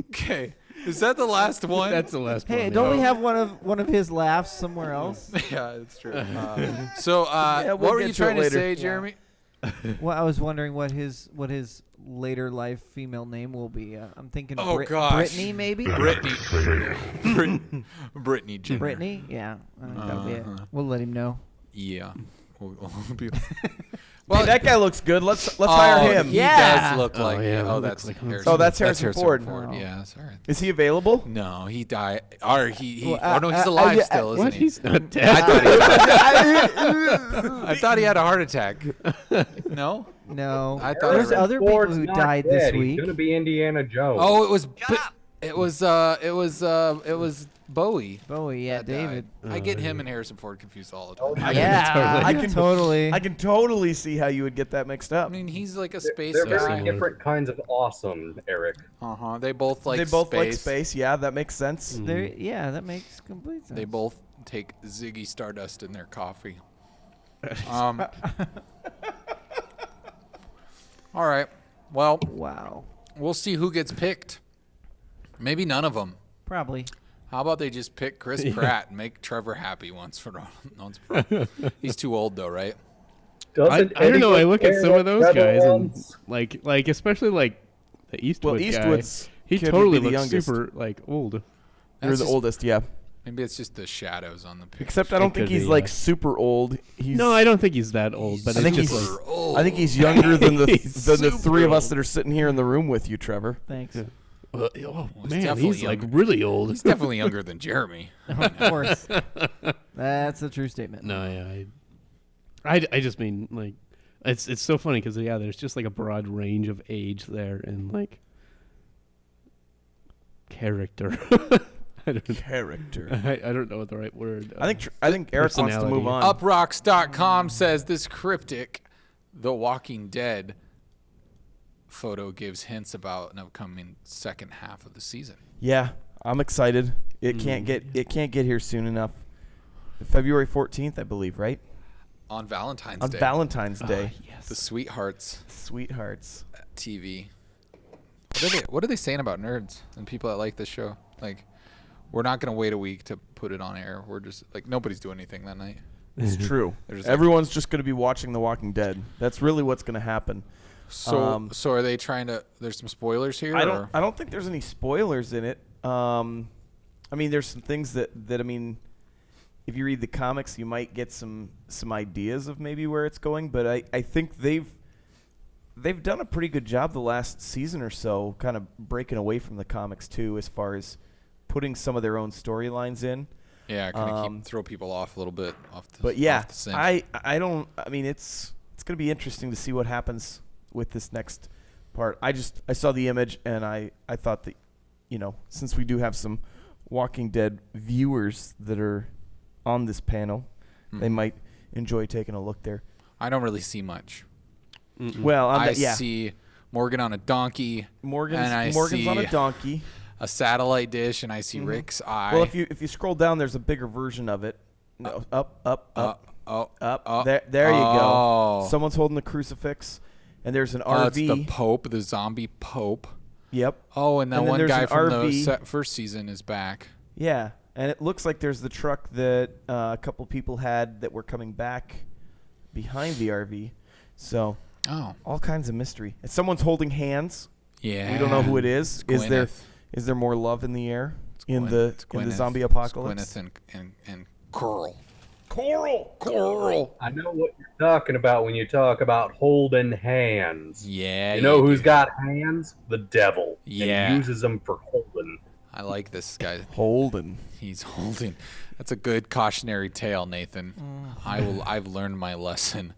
Speaker 1: Okay. Is that the last one?
Speaker 4: That's the last one.
Speaker 2: Hey,
Speaker 4: yeah.
Speaker 2: don't we have one of his laughs somewhere else?
Speaker 1: Yeah, it's true.
Speaker 3: we'll
Speaker 1: what were
Speaker 3: get
Speaker 1: you
Speaker 3: to it
Speaker 1: trying to
Speaker 3: later.
Speaker 1: say, Jeremy?
Speaker 2: Well, I was wondering what his later life female name will be. I'm thinking
Speaker 1: Oh, gosh.
Speaker 2: Brittany, maybe.
Speaker 1: Brittany Jenner.
Speaker 2: Brittany, yeah. I think that'll be it. We'll let him know.
Speaker 1: Yeah. We'll be-
Speaker 3: Hey, that guy looks good. Let's hire him.
Speaker 1: He
Speaker 2: Yeah.
Speaker 1: does look like.
Speaker 4: yeah,
Speaker 1: Oh,
Speaker 4: looks
Speaker 1: that's
Speaker 4: like
Speaker 1: Harrison.
Speaker 3: Oh, that's Harrison Ford.
Speaker 2: Oh.
Speaker 1: Yeah, sorry.
Speaker 3: Is he available?
Speaker 1: No, he died. Or he.
Speaker 2: Well,
Speaker 1: oh no, he's alive still, isn't
Speaker 4: What?
Speaker 1: he?
Speaker 4: He's not
Speaker 1: I
Speaker 4: dead.
Speaker 1: thought he had a heart attack. No.
Speaker 2: No.
Speaker 1: I thought
Speaker 2: There's
Speaker 1: I read-
Speaker 2: other people
Speaker 5: Ford's
Speaker 2: who
Speaker 5: not
Speaker 2: died
Speaker 5: dead.
Speaker 2: this
Speaker 5: He's
Speaker 2: week.
Speaker 5: gonna be Indiana Jones.
Speaker 1: Oh, it was Bowie.
Speaker 2: Bowie, yeah,
Speaker 1: that
Speaker 2: David.
Speaker 1: died. I get him and Harrison Ford confused all the time.
Speaker 2: Yeah,
Speaker 3: I can
Speaker 2: totally.
Speaker 3: I can totally see how you would get that mixed up.
Speaker 1: I mean, he's like a space
Speaker 5: They're
Speaker 1: guy.
Speaker 5: very
Speaker 4: similar.
Speaker 5: different kinds of awesome, Eric.
Speaker 1: They both like
Speaker 3: they both
Speaker 1: space.
Speaker 3: like space. Yeah, that makes sense.
Speaker 2: Yeah, that makes complete sense.
Speaker 1: They both take Ziggy Stardust in their coffee. All right. Well,
Speaker 2: Wow.
Speaker 1: we'll see who gets picked. Maybe none of them.
Speaker 2: Probably.
Speaker 1: How about they just pick Chris Pratt and make Trevor happy once for all? He's too old though, right?
Speaker 4: I don't know. I look at some of those guys and like especially like the Eastwood guy.
Speaker 3: Eastwood's
Speaker 4: He
Speaker 3: kid would
Speaker 4: totally
Speaker 3: be the
Speaker 4: looks
Speaker 3: youngest.
Speaker 4: super like old.
Speaker 3: You're
Speaker 1: That's
Speaker 3: the
Speaker 1: just-
Speaker 3: oldest, yeah.
Speaker 1: Maybe it's just the shadows on the picture.
Speaker 3: Except I don't think
Speaker 4: could
Speaker 3: he's
Speaker 4: be,
Speaker 3: like
Speaker 4: yeah.
Speaker 3: super old. He's
Speaker 4: No, I don't think he's that old. But
Speaker 3: I think
Speaker 4: it's
Speaker 3: he's
Speaker 4: just like,
Speaker 1: old.
Speaker 3: I think he's younger than the
Speaker 4: He's
Speaker 3: than the three
Speaker 4: super
Speaker 3: of us
Speaker 4: old.
Speaker 3: that are sitting here in the room with you, Trevor.
Speaker 2: Thanks.
Speaker 4: oh
Speaker 1: he's
Speaker 4: man,
Speaker 1: definitely
Speaker 4: he's like
Speaker 1: young.
Speaker 4: really old.
Speaker 1: He's definitely younger than Jeremy.
Speaker 2: Of course. That's a true statement.
Speaker 4: No, yeah, I just mean like it's so funny because yeah, there's just like a broad range of age there and like character. I don't know what the right word.
Speaker 3: I think Eric wants to move on.
Speaker 1: Uprocks.com says this cryptic The Walking Dead photo gives hints about an upcoming second half of the season.
Speaker 3: Yeah, I'm excited. It can't get here soon enough. February 14th, I believe, right?
Speaker 1: On Valentine's
Speaker 3: On
Speaker 1: Day.
Speaker 3: Valentine's Day.
Speaker 4: Yes.
Speaker 1: The Sweethearts
Speaker 3: Sweethearts.
Speaker 1: TV. What are they saying about nerds and people that like this show? Like, we're not going to wait a week to put it on air. We're just, like, nobody's doing anything that night.
Speaker 3: It's true.
Speaker 1: They're just like-
Speaker 3: Everyone's just going to be watching The Walking Dead. That's really what's going to happen.
Speaker 1: So are they trying to, there's some spoilers here?
Speaker 3: I
Speaker 1: or?
Speaker 3: don't think there's any spoilers in it. I mean, there's some things that I mean, if you read the comics, you might get some ideas of maybe where it's going. But I think they've done a pretty good job the last season or so, kind of breaking away from the comics too, as far as putting some of their own storylines in.
Speaker 1: Yeah, kind of throw people off a little bit.
Speaker 3: But yeah,
Speaker 1: off the scent.
Speaker 3: I mean, it's going to be interesting to see what happens with this next part. I saw the image and I thought that, since we do have some Walking Dead viewers that are on this panel, they might enjoy taking a look there.
Speaker 1: I don't really see much.
Speaker 3: Well,
Speaker 1: I see Morgan on a donkey.
Speaker 3: Morgan's on a donkey.
Speaker 1: A satellite dish, and I see Rick's eye.
Speaker 3: Well, if you scroll down, there's a bigger version of it. No, up.
Speaker 1: Oh,
Speaker 3: There you
Speaker 1: oh.
Speaker 3: go. Someone's holding the crucifix, and there's an
Speaker 1: Oh, it's
Speaker 3: RV.
Speaker 1: the Pope, the zombie Pope.
Speaker 3: Yep.
Speaker 1: Oh, and that
Speaker 3: And then
Speaker 1: one
Speaker 3: there's
Speaker 1: guy
Speaker 3: an
Speaker 1: from
Speaker 3: RV.
Speaker 1: the first season is back.
Speaker 3: Yeah, and it looks like there's the truck that a couple people had that were coming back behind the RV. So
Speaker 1: Oh,
Speaker 3: all kinds of mystery. And someone's holding hands.
Speaker 1: yeah.
Speaker 3: We don't know who it is.
Speaker 1: It's
Speaker 3: Is there more love in the air in
Speaker 1: Gwyn-
Speaker 3: the
Speaker 1: it's
Speaker 3: in the
Speaker 1: Gwyneth.
Speaker 3: zombie
Speaker 1: It's
Speaker 3: apocalypse?
Speaker 1: Gwyneth and Coral.
Speaker 3: Coral.
Speaker 5: I know what you're talking about when you talk about holding hands.
Speaker 1: Yeah.
Speaker 5: You know who's
Speaker 1: do.
Speaker 5: got hands? The devil.
Speaker 1: Yeah.
Speaker 5: And uses them for holding.
Speaker 1: I like this guy.
Speaker 3: Holden.
Speaker 1: He's holding. That's a good cautionary tale, Nathan. I've learned my lesson.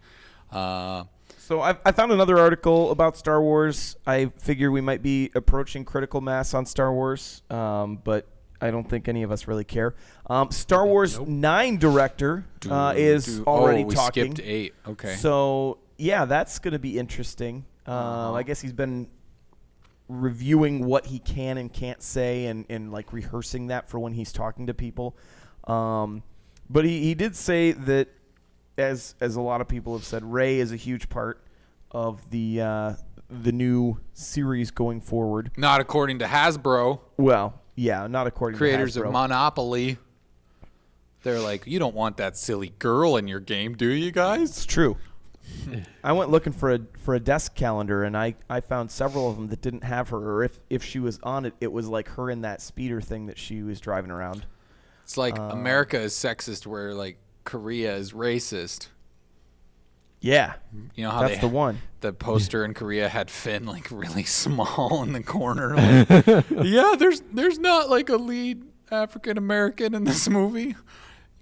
Speaker 3: So I found another article about Star Wars. I figure we might be approaching critical mass on Star Wars, but I don't think any of us really care. Star Wars 9 director is already
Speaker 1: we
Speaker 3: talking.
Speaker 1: skipped 8. Okay.
Speaker 3: So, yeah, that's going to be interesting. I guess he's been reviewing what he can and can't say and like rehearsing that for when he's talking to people. But he did say that, as a lot of people have said, Rey is a huge part of the new series going forward.
Speaker 1: Not according to Hasbro.
Speaker 3: Well, Yeah, not according
Speaker 1: Creators
Speaker 3: to Hasbro.
Speaker 1: of Monopoly. They're like, you don't want that silly girl in your game, do you guys?
Speaker 3: It's true. I went looking for a desk calendar, and I found several of them that didn't have her, or if she was on it, it was like her in that speeder thing that she was driving around.
Speaker 1: It's like America is sexist, where like Korea is racist.
Speaker 3: Yeah,
Speaker 1: You know how
Speaker 3: that's the one.
Speaker 1: the poster in Korea had Finn like really small in the corner. Like, yeah, there's not like a lead African American in this movie. You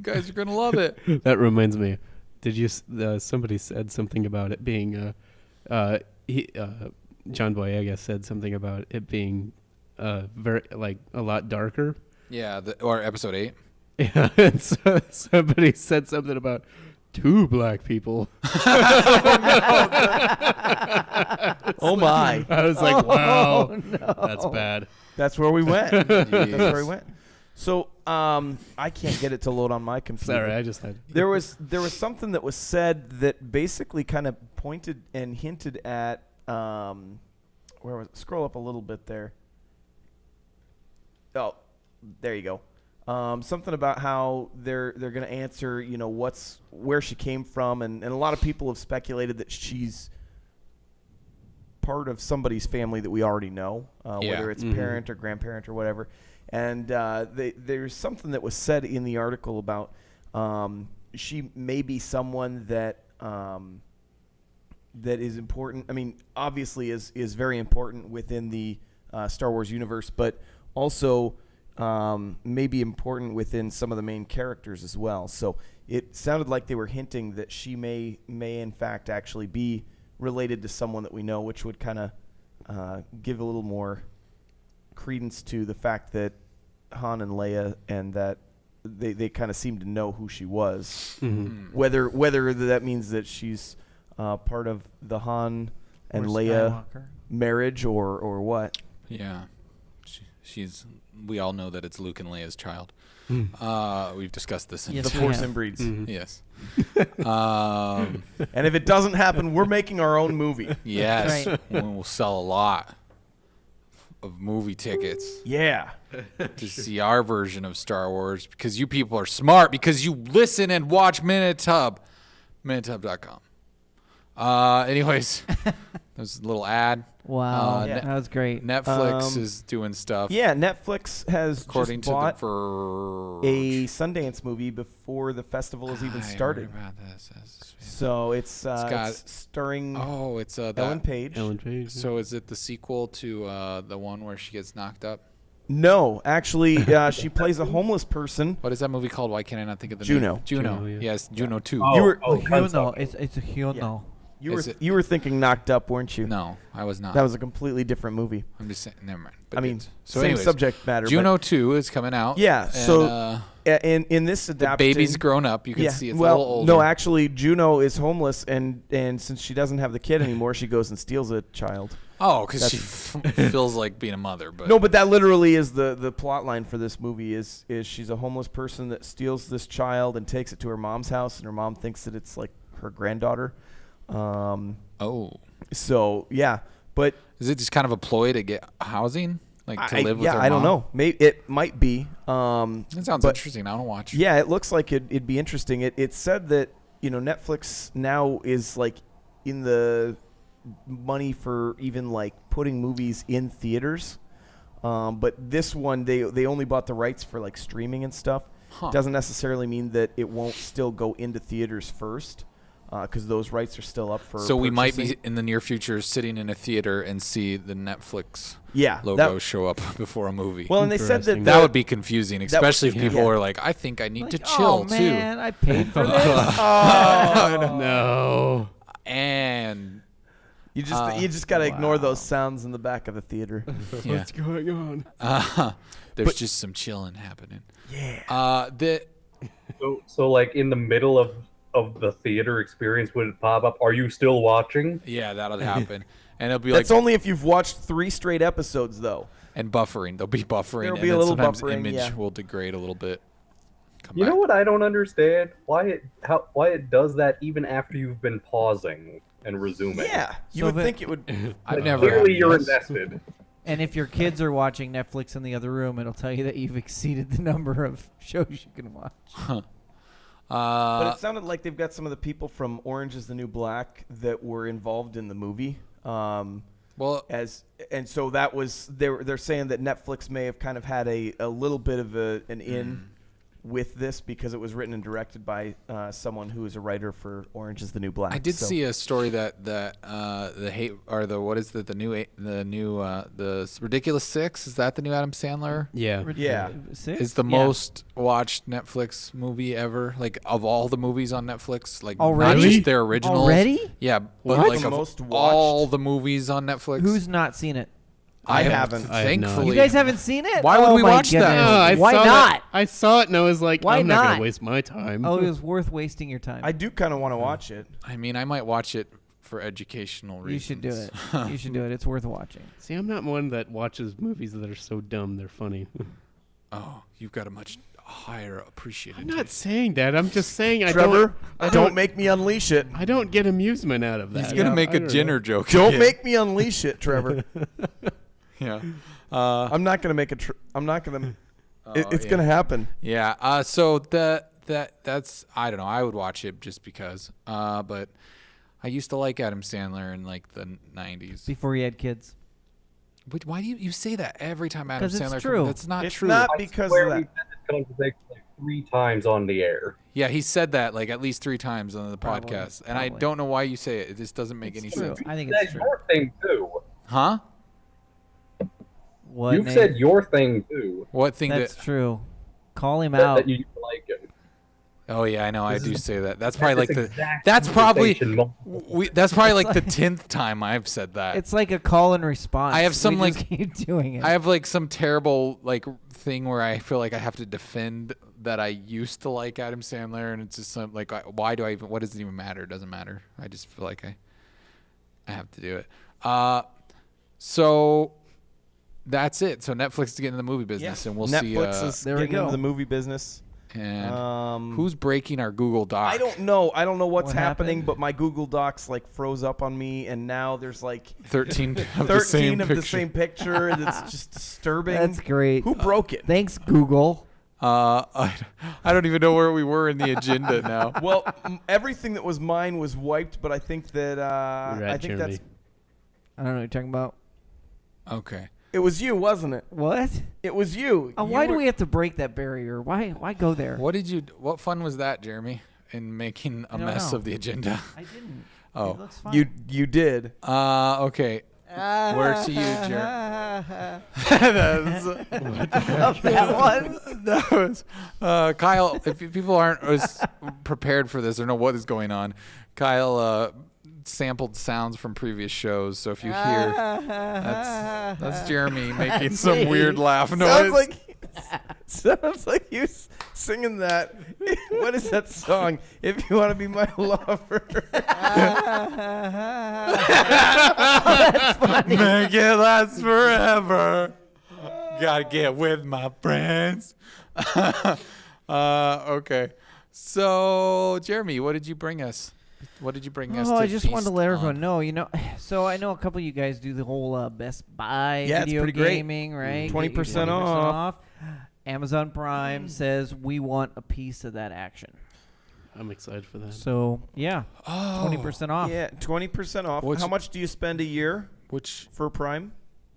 Speaker 1: guys are gonna love it.
Speaker 4: That reminds me. Did you? Somebody said something about it being. John Boyega said something about it being, very like a lot darker.
Speaker 1: Yeah, or episode 8.
Speaker 4: Yeah, and so somebody said something about 2 black people.
Speaker 3: Oh my,
Speaker 4: I was like, wow,
Speaker 2: no.
Speaker 4: that's bad.
Speaker 3: that's where we went. That's where we
Speaker 1: Jeez.
Speaker 3: went. So I can't get it to load on my computer.
Speaker 4: Sorry, I just had.
Speaker 3: There was something that was said that basically kind of pointed and hinted at where was it? Scroll up a little bit there. Oh, there you go. Something about how they're going to answer, where she came from, and a lot of people have speculated that she's part of somebody's family that we already know, whether it's parent or grandparent or whatever. And there's something that was said in the article about she may be someone that is important. I mean, obviously is very important within the Star Wars universe, but also may be important within some of the main characters as well. So it sounded like they were hinting that she may in fact actually be related to someone that we know, which would kind of give a little more credence to the fact that Han and Leia, and that they kind of seem to know who she was.
Speaker 4: Mm-hmm.
Speaker 3: Whether that means that she's part of the Han and
Speaker 2: Or
Speaker 3: Leia
Speaker 2: Skywalker.
Speaker 3: marriage or what.
Speaker 1: Yeah, she's. We all know that it's Luke and Leia's child. We've discussed this. In
Speaker 2: Yes,
Speaker 3: The
Speaker 2: we
Speaker 3: Force
Speaker 2: have.
Speaker 3: inbreeds.
Speaker 4: Mhm.
Speaker 1: Yes.
Speaker 3: And if it doesn't happen, we're making our own movie.
Speaker 1: Yes.
Speaker 2: Right.
Speaker 1: We'll sell a lot of movie tickets
Speaker 3: Yeah.
Speaker 1: to see our version of Star Wars, because you people are smart, because you listen and watch Minutub. Minutub.com. Anyways, there's a little ad.
Speaker 2: Wow,
Speaker 3: Yeah.
Speaker 2: that was great.
Speaker 1: Netflix is doing stuff.
Speaker 3: Yeah, Netflix has
Speaker 1: According
Speaker 3: just
Speaker 1: to
Speaker 3: bought
Speaker 1: the Verge.
Speaker 3: a Sundance movie before the festival has even
Speaker 1: I heard
Speaker 3: started.
Speaker 1: about this. That's-
Speaker 3: So it's
Speaker 1: got-
Speaker 3: starring
Speaker 1: Oh, it's
Speaker 3: Ellen
Speaker 1: that.
Speaker 3: Page.
Speaker 4: Ellen Page.
Speaker 1: So is it the sequel to the one where she gets knocked up?
Speaker 3: No, actually, she plays a homeless person.
Speaker 1: What is that movie called? Why can't I not think of the
Speaker 3: Juno.
Speaker 1: name? Juno.
Speaker 4: Juno, yeah.
Speaker 1: Yes, Juno 2.
Speaker 5: Oh,
Speaker 3: You were-
Speaker 2: Hyuno. It's a Hyuno.
Speaker 1: Is it-
Speaker 3: You were thinking Knocked Up, weren't you?
Speaker 1: No, I was not.
Speaker 3: That was a completely different movie.
Speaker 1: I'm just saying. Never mind.
Speaker 3: I mean,
Speaker 1: it's- so
Speaker 3: same
Speaker 1: anyways,
Speaker 3: subject matter.
Speaker 1: Juno 2 is coming out.
Speaker 3: Yeah,
Speaker 1: and,
Speaker 3: so in this
Speaker 1: the
Speaker 3: adaptation,
Speaker 1: baby's grown up. You can see it's
Speaker 3: well,
Speaker 1: a little older.
Speaker 3: no, actually, Juno is homeless, and since she doesn't have the kid anymore, she goes and steals a child.
Speaker 1: Oh, because she feels like being a mother. But
Speaker 3: No, but that literally is the plot line for this movie. Is she's a homeless person that steals this child and takes it to her mom's house, and her mom thinks that it's like her granddaughter.
Speaker 1: oh,
Speaker 3: So yeah, but
Speaker 1: is it just kind of a ploy to get housing, like to live with her
Speaker 3: I don't
Speaker 1: mom?
Speaker 3: know. Maybe it might be.
Speaker 1: That sounds
Speaker 3: but-
Speaker 1: interesting. I want to watch.
Speaker 3: Yeah, it looks like it'd be interesting. It said that Netflix now is like in the money for even like putting movies in theaters, but this one they only bought the rights for like streaming and stuff.
Speaker 1: Huh.
Speaker 3: Doesn't necessarily mean that it won't still go into theaters first, because those rights are still up for.
Speaker 1: So we might be
Speaker 3: purchasing.
Speaker 1: in the near future sitting in a theater and see the Netflix
Speaker 3: Yeah,
Speaker 1: logo
Speaker 3: that-
Speaker 1: show up before a movie.
Speaker 3: well, and they said that
Speaker 4: Interesting.
Speaker 1: that would be confusing, especially if
Speaker 3: yeah.
Speaker 1: people
Speaker 3: Yeah.
Speaker 1: are like, "I think I need to
Speaker 2: Like,
Speaker 1: chill
Speaker 2: oh, man,
Speaker 1: too."
Speaker 2: I paid for this.
Speaker 3: Oh,
Speaker 4: No.
Speaker 1: And
Speaker 3: you just gotta ignore those sounds in the back of the theater.
Speaker 1: yeah,
Speaker 4: What's going on?
Speaker 1: there's
Speaker 3: But-
Speaker 1: just some chilling happening.
Speaker 3: Yeah.
Speaker 5: So like in the middle of the theater experience, would it pop up? Are you still watching?
Speaker 1: Yeah, that'll happen, and it'll be
Speaker 3: That's
Speaker 1: like
Speaker 3: only if you've watched 3 straight episodes, though.
Speaker 1: and buffering. There'll be buffering,
Speaker 3: There'll
Speaker 1: and
Speaker 3: be a
Speaker 1: then
Speaker 3: little
Speaker 1: sometimes
Speaker 3: buffering,
Speaker 1: image
Speaker 3: yeah.
Speaker 1: will degrade a little bit. Come
Speaker 5: You know
Speaker 1: back.
Speaker 5: what I don't understand? Why it does that even after you've been pausing and resuming?
Speaker 3: Yeah, you
Speaker 2: So
Speaker 3: would
Speaker 2: the-
Speaker 3: think it would.
Speaker 1: I've
Speaker 5: Like,
Speaker 1: never.
Speaker 5: clearly you're
Speaker 1: yes.
Speaker 5: invested.
Speaker 2: And if your kids are watching Netflix in the other room, it'll tell you that you've exceeded the number of shows you can watch.
Speaker 3: But it sounded like they've got some of the people from Orange Is the New Black that were involved in the movie. So that was they're saying that Netflix may have kind of had a little bit of an in with this because it was written and directed by someone who is a writer for Orange Is the New Black.
Speaker 1: I did see a story that the hate or the what is the new the Ridiculous Six, is that the new Adam Sandler?
Speaker 3: Yeah.
Speaker 1: Is the most watched Netflix movie ever, like of all the movies on Netflix, like
Speaker 2: Already?
Speaker 1: not just their originals.
Speaker 2: Already?
Speaker 1: Yeah, but
Speaker 3: What?
Speaker 1: like
Speaker 3: The
Speaker 1: of
Speaker 3: most
Speaker 1: all
Speaker 3: watched?
Speaker 1: the movies on Netflix.
Speaker 2: Who's not seen it?
Speaker 3: I haven't.
Speaker 4: I have not.
Speaker 1: Thankfully,
Speaker 2: You guys haven't seen it?
Speaker 1: Why would
Speaker 2: Oh
Speaker 1: we
Speaker 2: my
Speaker 1: watch that?
Speaker 2: goodness.
Speaker 4: No, I
Speaker 2: Why
Speaker 4: saw
Speaker 2: not?
Speaker 4: That. I saw it and I was like,
Speaker 2: Why
Speaker 4: I'm not
Speaker 2: not?
Speaker 4: going to waste my time.
Speaker 2: Oh, it was worth wasting your time.
Speaker 3: I do kind of want to watch it.
Speaker 1: I mean, I might watch it for educational reasons.
Speaker 2: You should do it. You should do it. It's worth watching.
Speaker 4: See, I'm not one that watches movies that are so dumb they're funny.
Speaker 1: Oh, you've got a much higher appreciated.
Speaker 4: I'm not saying that. I'm just saying
Speaker 3: Trevor,
Speaker 4: I
Speaker 3: don't
Speaker 4: don't
Speaker 3: make me unleash it.
Speaker 4: I don't get amusement out of that.
Speaker 1: He's gonna
Speaker 2: Yeah,
Speaker 1: make
Speaker 4: I
Speaker 1: a
Speaker 4: don't
Speaker 1: Jenner
Speaker 4: know.
Speaker 1: joke.
Speaker 3: Don't
Speaker 1: again.
Speaker 3: make me unleash it, Trevor.
Speaker 1: Yeah.
Speaker 3: I'm not gonna make a. I'm not gonna. It's
Speaker 1: yeah.
Speaker 3: gonna happen.
Speaker 1: Yeah. So that's I don't know. I would watch it just because. But I used to like Adam Sandler in like the 90s.
Speaker 2: Before you had kids.
Speaker 1: But why do you say that every time Adam
Speaker 2: 'Cause it's
Speaker 1: Sandler?
Speaker 2: true.
Speaker 1: That's not
Speaker 3: It's
Speaker 1: true.
Speaker 3: not
Speaker 5: I
Speaker 3: because
Speaker 5: swear
Speaker 3: of
Speaker 5: we've
Speaker 3: that.
Speaker 5: had this conversation like 3 times on the air.
Speaker 1: Yeah, he said that like at least 3 times on the
Speaker 2: Probably,
Speaker 1: podcast, and I
Speaker 2: probably.
Speaker 1: don't know why you say it. It just doesn't make any
Speaker 2: It's true.
Speaker 1: sense.
Speaker 2: I think
Speaker 5: You
Speaker 2: it's
Speaker 5: said
Speaker 2: true.
Speaker 5: your thing too.
Speaker 1: Huh?
Speaker 2: What
Speaker 5: You've
Speaker 2: name?
Speaker 5: said your thing too.
Speaker 1: What thing
Speaker 2: That's
Speaker 1: that?
Speaker 2: true. Call him
Speaker 5: That,
Speaker 2: out.
Speaker 5: that you used to like him.
Speaker 1: Oh yeah, I know. I
Speaker 5: This
Speaker 1: do
Speaker 5: is-
Speaker 1: say that. That's probably like
Speaker 5: This
Speaker 1: the.
Speaker 5: exact
Speaker 1: That's probably.
Speaker 5: conversation multiple-
Speaker 1: That's probably like
Speaker 2: It's
Speaker 1: the
Speaker 2: like-
Speaker 1: 10th time I've said that.
Speaker 2: It's like a call and response.
Speaker 1: I have some,
Speaker 2: We just
Speaker 1: like-
Speaker 2: keep doing it.
Speaker 1: I have like some terrible like thing where I feel like I have to defend that I used to like Adam Sandler, and it's just some, like why do I even? What does it even matter? It doesn't matter. I just feel like I have to do it. So that's it. So Netflix is getting in the movie business, and we'll see.
Speaker 3: Netflix is
Speaker 2: There we
Speaker 3: getting into
Speaker 2: go.
Speaker 3: the movie business.
Speaker 1: And who's breaking our Google Doc?
Speaker 3: I don't know. I don't know what's
Speaker 2: What
Speaker 3: happening,
Speaker 2: happened?
Speaker 3: but my Google Docs like froze up on me, and now there's like
Speaker 1: 13 of
Speaker 3: 13
Speaker 1: the same
Speaker 3: of
Speaker 1: picture.
Speaker 3: the same picture. And it's just disturbing.
Speaker 2: That's great.
Speaker 3: Who broke it?
Speaker 2: Thanks, Google.
Speaker 1: I don't even know where we were in the agenda now.
Speaker 3: Well, everything that was mine was wiped, but I think that
Speaker 4: You're right,
Speaker 3: I think
Speaker 4: Jeremy.
Speaker 3: that's
Speaker 2: I don't know what you're talking about.
Speaker 1: Okay.
Speaker 3: it was you, wasn't it?
Speaker 2: What?
Speaker 3: It was you.
Speaker 2: Why
Speaker 3: You
Speaker 2: do
Speaker 3: were-
Speaker 2: we have to break that barrier? Why go there?
Speaker 1: What fun was that, Jeremy, in making a
Speaker 2: I don't
Speaker 1: mess
Speaker 2: know.
Speaker 1: of the agenda?
Speaker 2: I didn't.
Speaker 1: Oh.
Speaker 2: It looks fine.
Speaker 3: You did.
Speaker 1: Okay. Where to you,
Speaker 2: that one.
Speaker 1: That was Kyle. If people aren't as prepared for this or know what is going on, Kyle sampled sounds from previous shows. So if you hear, that's Jeremy making some weird laugh noise.
Speaker 3: Sounds like you singing that. What is that song? If you want to be my lover.
Speaker 1: Make it last forever. Gotta get with my friends. Okay. So, Jeremy, what did you bring us? What did you bring us?
Speaker 2: Oh,
Speaker 1: to
Speaker 2: I just wanted to
Speaker 1: feast
Speaker 2: let
Speaker 1: on?
Speaker 2: everyone know, so I know a couple of you guys do the whole Best Buy
Speaker 3: Yeah, it's
Speaker 2: video
Speaker 3: pretty great.
Speaker 2: gaming, right?
Speaker 3: 20%
Speaker 2: Get your
Speaker 3: off.
Speaker 2: Amazon Prime says we want a piece of that action.
Speaker 4: I'm excited for that.
Speaker 2: So, yeah, 20% off.
Speaker 3: Yeah, 20% off.
Speaker 1: What's-
Speaker 3: How much do you spend a year
Speaker 1: Which
Speaker 3: for Prime?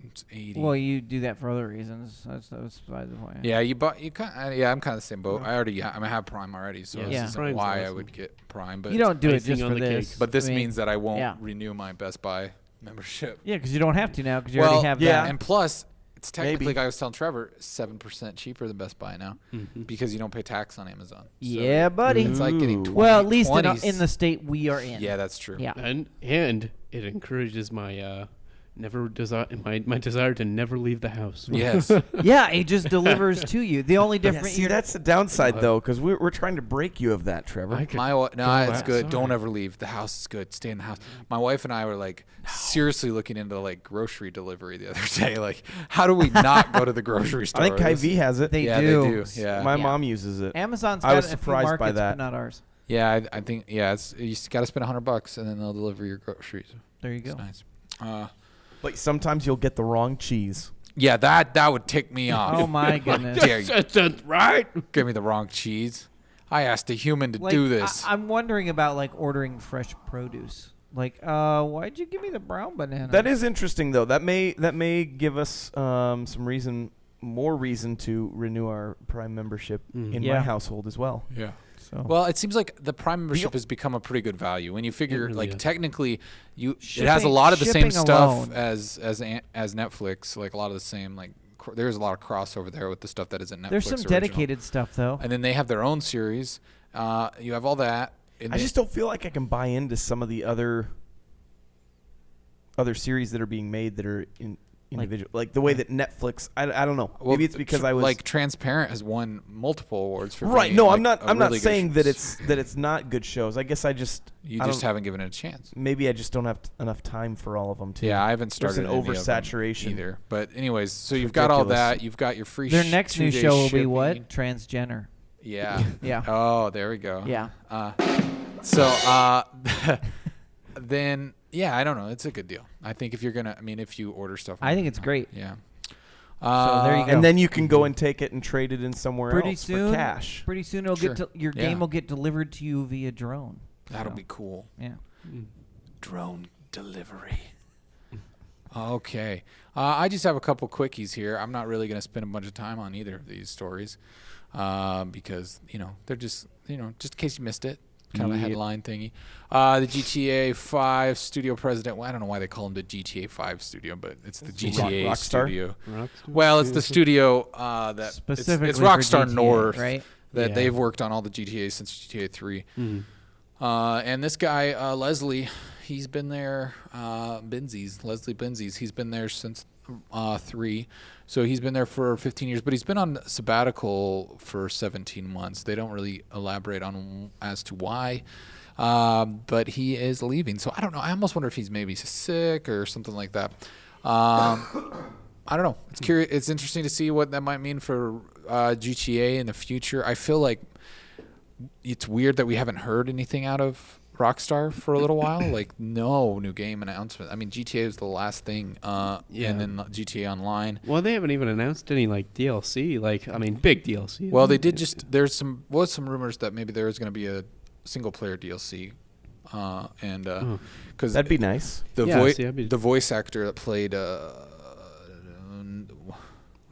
Speaker 1: it's 80.
Speaker 2: Well, you do that for other reasons. That's beside the point.
Speaker 1: Yeah, you kind. Yeah, I'm kind of the same boat. I have Prime already, so
Speaker 4: Yeah.
Speaker 1: this
Speaker 2: Yeah.
Speaker 1: isn't
Speaker 4: Prime's
Speaker 1: why I
Speaker 4: awesome.
Speaker 1: would get Prime. But
Speaker 2: You don't do it
Speaker 4: icing
Speaker 2: just
Speaker 4: on
Speaker 2: for
Speaker 4: the
Speaker 2: this.
Speaker 4: cake.
Speaker 1: But this
Speaker 2: I mean,
Speaker 1: means that I won't
Speaker 2: yeah.
Speaker 1: renew my Best Buy membership.
Speaker 2: Yeah, because you don't have to now because you
Speaker 1: Well,
Speaker 2: already have
Speaker 3: yeah.
Speaker 2: that.
Speaker 1: And plus, it's technically,
Speaker 3: Maybe.
Speaker 1: like I was telling Trevor, 7% cheaper than Best Buy now because you don't pay tax on Amazon. So
Speaker 2: Yeah, buddy.
Speaker 1: it's like getting
Speaker 3: Ooh.
Speaker 1: 20,
Speaker 2: Well, at least
Speaker 1: 20s.
Speaker 2: in the state we are in.
Speaker 1: Yeah, that's true.
Speaker 2: Yeah.
Speaker 4: And it encourages my my desire to never leave the house.
Speaker 1: Yes.
Speaker 2: Yeah, it just delivers to you. The only
Speaker 3: Yeah,
Speaker 2: difference.
Speaker 3: see, that's the downside, though, because we're trying to break you of that, Trevor.
Speaker 4: I could
Speaker 1: No,
Speaker 4: go
Speaker 1: it's
Speaker 4: outside.
Speaker 1: good. Don't ever leave. The house is good. Stay in the house. My wife and I were like seriously looking into like grocery delivery the other day. Like, how do we not go to the grocery store?
Speaker 3: I think Hy-Vee has it.
Speaker 2: They
Speaker 1: yeah,
Speaker 2: do.
Speaker 1: they do. Yeah.
Speaker 3: My
Speaker 2: Yeah.
Speaker 3: mom uses it.
Speaker 2: Amazon's
Speaker 3: I
Speaker 2: got
Speaker 3: was
Speaker 2: a few
Speaker 3: surprised by
Speaker 2: markets,
Speaker 3: that.
Speaker 2: but not ours.
Speaker 1: Yeah, I think it's you got to spend $100 and then they'll deliver your groceries.
Speaker 2: There you go.
Speaker 1: It's nice.
Speaker 3: But sometimes you'll get the wrong cheese.
Speaker 1: Yeah, that would tick me off.
Speaker 2: Oh my goodness.
Speaker 1: Dare you
Speaker 4: That's right.
Speaker 1: give me the wrong cheese? I asked a human to
Speaker 2: Like,
Speaker 1: do this.
Speaker 2: I'm wondering about like ordering fresh produce. Like, why'd you give me the brown banana?
Speaker 3: That is interesting, though. That may give us more reason to renew our Prime membership in my
Speaker 2: Yeah.
Speaker 3: household as well.
Speaker 1: yeah.
Speaker 2: So.
Speaker 1: Well, it seems like the Prime membership has become a pretty good value. When you figure,
Speaker 4: really
Speaker 1: like,
Speaker 4: is.
Speaker 1: technically, it has a lot of the same
Speaker 2: shipping
Speaker 1: stuff
Speaker 2: alone.
Speaker 1: as Netflix. Like a lot of the same. Like there's a lot of crossover there with the stuff that isn't Netflix.
Speaker 2: There's some
Speaker 1: original.
Speaker 2: dedicated stuff though.
Speaker 1: And then they have their own series. You have all that. And
Speaker 3: I just don't feel like I can buy into some of the other series that are being made that are individual, like the way that Netflix. I don't know.
Speaker 1: Well,
Speaker 3: Maybe it's because I was
Speaker 1: like Transparent has won multiple awards for
Speaker 3: right.
Speaker 1: being,
Speaker 3: No,
Speaker 1: like,
Speaker 3: I'm not.
Speaker 1: a
Speaker 3: I'm not
Speaker 1: really good
Speaker 3: saying that
Speaker 1: show.
Speaker 3: it's not good shows. I guess I just
Speaker 1: You
Speaker 3: I
Speaker 1: just
Speaker 3: don't-
Speaker 1: haven't given it a chance.
Speaker 3: maybe I just don't have enough time for all of them too.
Speaker 1: Yeah, I haven't
Speaker 3: There's
Speaker 1: started
Speaker 3: an
Speaker 1: any of them
Speaker 3: oversaturation.
Speaker 1: either. But anyways, so
Speaker 3: It's
Speaker 1: you've got all
Speaker 3: ridiculous.
Speaker 1: that. You've got your free.
Speaker 2: Their next new
Speaker 1: 2-day
Speaker 2: show will be
Speaker 1: shipping.
Speaker 2: what? Transgender.
Speaker 1: Yeah.
Speaker 2: Yeah.
Speaker 1: Oh, there we go.
Speaker 2: Yeah.
Speaker 1: So then I don't know. It's a good deal. I think if you're gonna, if you order stuff,
Speaker 2: I think it's great.
Speaker 1: Yeah.
Speaker 2: So there you go.
Speaker 3: And then you can go and take it and trade it in somewhere
Speaker 2: Pretty
Speaker 3: else
Speaker 2: soon,
Speaker 3: for cash.
Speaker 2: Pretty soon it'll
Speaker 1: Sure.
Speaker 2: your
Speaker 1: Yeah.
Speaker 2: game will get delivered to you via drone.
Speaker 1: That'll
Speaker 2: So,
Speaker 1: be cool.
Speaker 2: Yeah.
Speaker 1: Drone delivery. Okay. I just have a couple quickies here. I'm not really going to spend a bunch of time on either of these stories because, they're just in case you missed it, kind of a headline thingy. The GTA 5 studio president, well, I don't know why they call him the GTA 5 studio, but it's the GTA
Speaker 3: Rockstar?
Speaker 1: studio. Well, it's the studio that
Speaker 2: Specifically
Speaker 1: it's
Speaker 2: for
Speaker 1: Rockstar
Speaker 2: GTA,
Speaker 1: North,
Speaker 2: right?
Speaker 1: that
Speaker 4: Yeah.
Speaker 1: they've worked on all the GTAs since GTA 3.
Speaker 4: Mhm.
Speaker 1: And this guy, Leslie, he's been there, Leslie Benzies, he's been there since 3. So he's been there for 15 years, but he's been on sabbatical for 17 months. They don't really elaborate on as to why, but he is leaving. So I don't know. I almost wonder if he's maybe sick or something like that. I don't know. It's curious. It's interesting to see what that might mean for GTA in the future. I feel like it's weird that we haven't heard anything out of Rockstar for a little while. Like no new game announcement. GTA is the last thing. And then GTA Online.
Speaker 4: Well, they haven't even announced any DLC. Big DLC.
Speaker 1: Well, they did just. There's some rumors that maybe there is going to be a single player DLC. Because
Speaker 3: That'd be nice.
Speaker 1: the
Speaker 4: Yeah,
Speaker 1: voice
Speaker 4: see, that'd be-
Speaker 1: the voice actor that played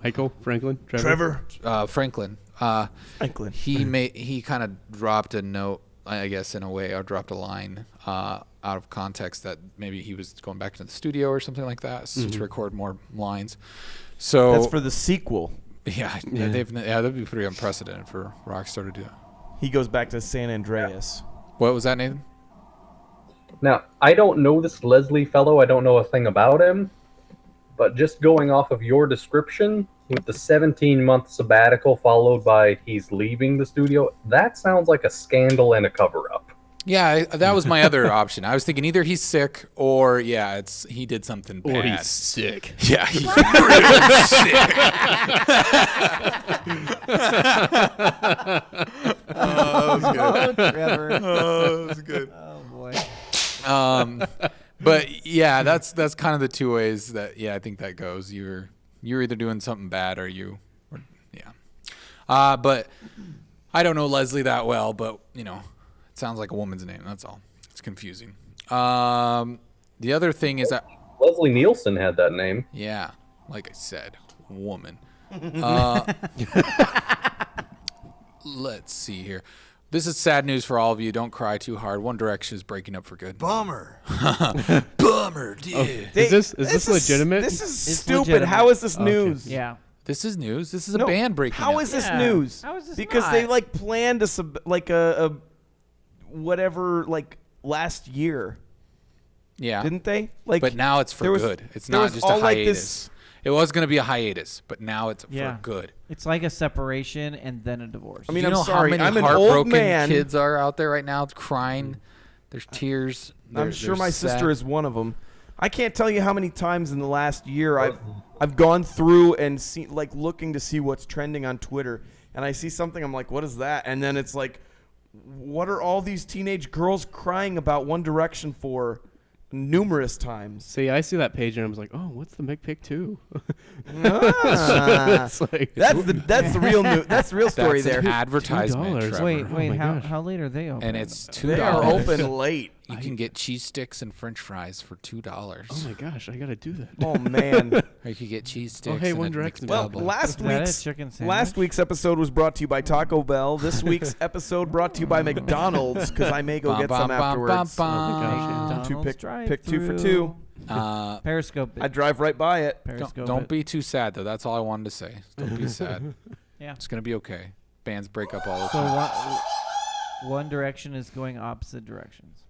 Speaker 4: Michael Franklin, Trevor.
Speaker 1: Franklin.
Speaker 3: Franklin.
Speaker 1: He kind of dropped a note, I guess, in a way, or dropped a line out of context that maybe he was going back to the studio or something like that to record more lines. So
Speaker 3: That's for the sequel.
Speaker 1: yeah, that'd be pretty unprecedented for Rockstar to do that.
Speaker 3: He goes back to San Andreas.
Speaker 1: What was that, Nathan?
Speaker 5: Now, I don't know this Leslie fellow. I don't know a thing about him. But just going off of your description, with the 17-month sabbatical followed by he's leaving the studio, that sounds like a scandal and a cover-up.
Speaker 1: Yeah, that was my other option. I was thinking either he's sick or he did something bad.
Speaker 4: Or he's sick.
Speaker 1: Yeah, he's really sick. Oh, that was good.
Speaker 2: Oh, Trevor.
Speaker 1: Oh, that was good.
Speaker 2: Oh boy.
Speaker 1: But yeah, that's kind of the two ways that I think that goes. You're either doing something bad or but I don't know Leslie that well, but it sounds like a woman's name. That's all. It's confusing. The other thing is that
Speaker 5: Leslie Nielsen had that name.
Speaker 1: yeah, like I said, woman. Let's see here. This is sad news for all of you. Don't cry too hard. One Direction is breaking up for good.
Speaker 6: Bummer.
Speaker 1: Bummer, dude.
Speaker 4: Is this legitimate?
Speaker 3: This is
Speaker 2: It's
Speaker 3: stupid.
Speaker 2: legitimate.
Speaker 3: How is this
Speaker 4: Okay.
Speaker 3: news?
Speaker 2: Yeah.
Speaker 1: This is news. This is a
Speaker 3: No,
Speaker 1: band breaking up.
Speaker 3: How is this
Speaker 2: Yeah.
Speaker 3: news?
Speaker 2: How is this
Speaker 3: Because
Speaker 2: not?
Speaker 3: they planned a whatever last year,
Speaker 1: Yeah.
Speaker 3: didn't they?
Speaker 1: But now it's for
Speaker 3: there was-
Speaker 1: good. It's
Speaker 3: there
Speaker 1: not
Speaker 3: was
Speaker 1: just a
Speaker 3: all, like,
Speaker 1: hiatus.
Speaker 3: this-
Speaker 1: It was going to be a hiatus, but now it's
Speaker 2: Yeah.
Speaker 1: for good.
Speaker 2: It's like a separation and then a divorce.
Speaker 3: I mean,
Speaker 1: you
Speaker 3: I'm
Speaker 1: know
Speaker 3: sorry.
Speaker 1: how many
Speaker 3: I'm an
Speaker 1: heartbroken
Speaker 3: old man.
Speaker 1: kids are out there right now crying. There's tears.
Speaker 3: I'm sure my sister is one of them. I can't tell you how many times in the last year I've gone through and seen looking to see what's trending on Twitter, and I see something, I'm like, what is that? And then it's like, what are all these teenage girls crying about One Direction for? numerous times.
Speaker 4: See, I see that page and I was like, oh, what's the McPick 2?
Speaker 3: Ah.
Speaker 4: It's like,
Speaker 3: That's the real that's the real story
Speaker 1: That's
Speaker 3: there.
Speaker 1: an advertisement,
Speaker 4: $2.
Speaker 1: Trevor.
Speaker 2: Wait,
Speaker 4: Oh my gosh.
Speaker 2: how late are they open?
Speaker 1: And it's $2.
Speaker 3: They are open late.
Speaker 1: You can get cheese sticks and French fries for $2.
Speaker 4: oh my gosh, I gotta do that.
Speaker 3: Oh man.
Speaker 1: Or you could get cheese sticks.
Speaker 4: hey,
Speaker 1: and
Speaker 4: One
Speaker 1: a
Speaker 4: Direction.
Speaker 3: Well,
Speaker 1: McDouble.
Speaker 3: last
Speaker 2: Is that
Speaker 3: week's
Speaker 2: a chicken sandwich?
Speaker 3: last week's episode was brought to you by Taco Bell. This week's episode brought to you by McDonald's because I may go
Speaker 1: Bum,
Speaker 3: get
Speaker 1: bum,
Speaker 3: some
Speaker 1: bum,
Speaker 3: afterwards.
Speaker 1: bum,
Speaker 4: Oh my gosh,
Speaker 1: bum.
Speaker 4: yeah.
Speaker 3: Two
Speaker 2: McDonald's
Speaker 3: pick 2 for
Speaker 2: drive-thru.
Speaker 3: 2.
Speaker 2: Periscope.
Speaker 3: I drive right by it.
Speaker 2: Periscope.
Speaker 1: Don't be too sad though. That's all I wanted to say. Don't be sad.
Speaker 2: Yeah.
Speaker 1: It's gonna be okay. Bands break up all the
Speaker 2: So
Speaker 1: time.
Speaker 2: One Direction is going opposite directions.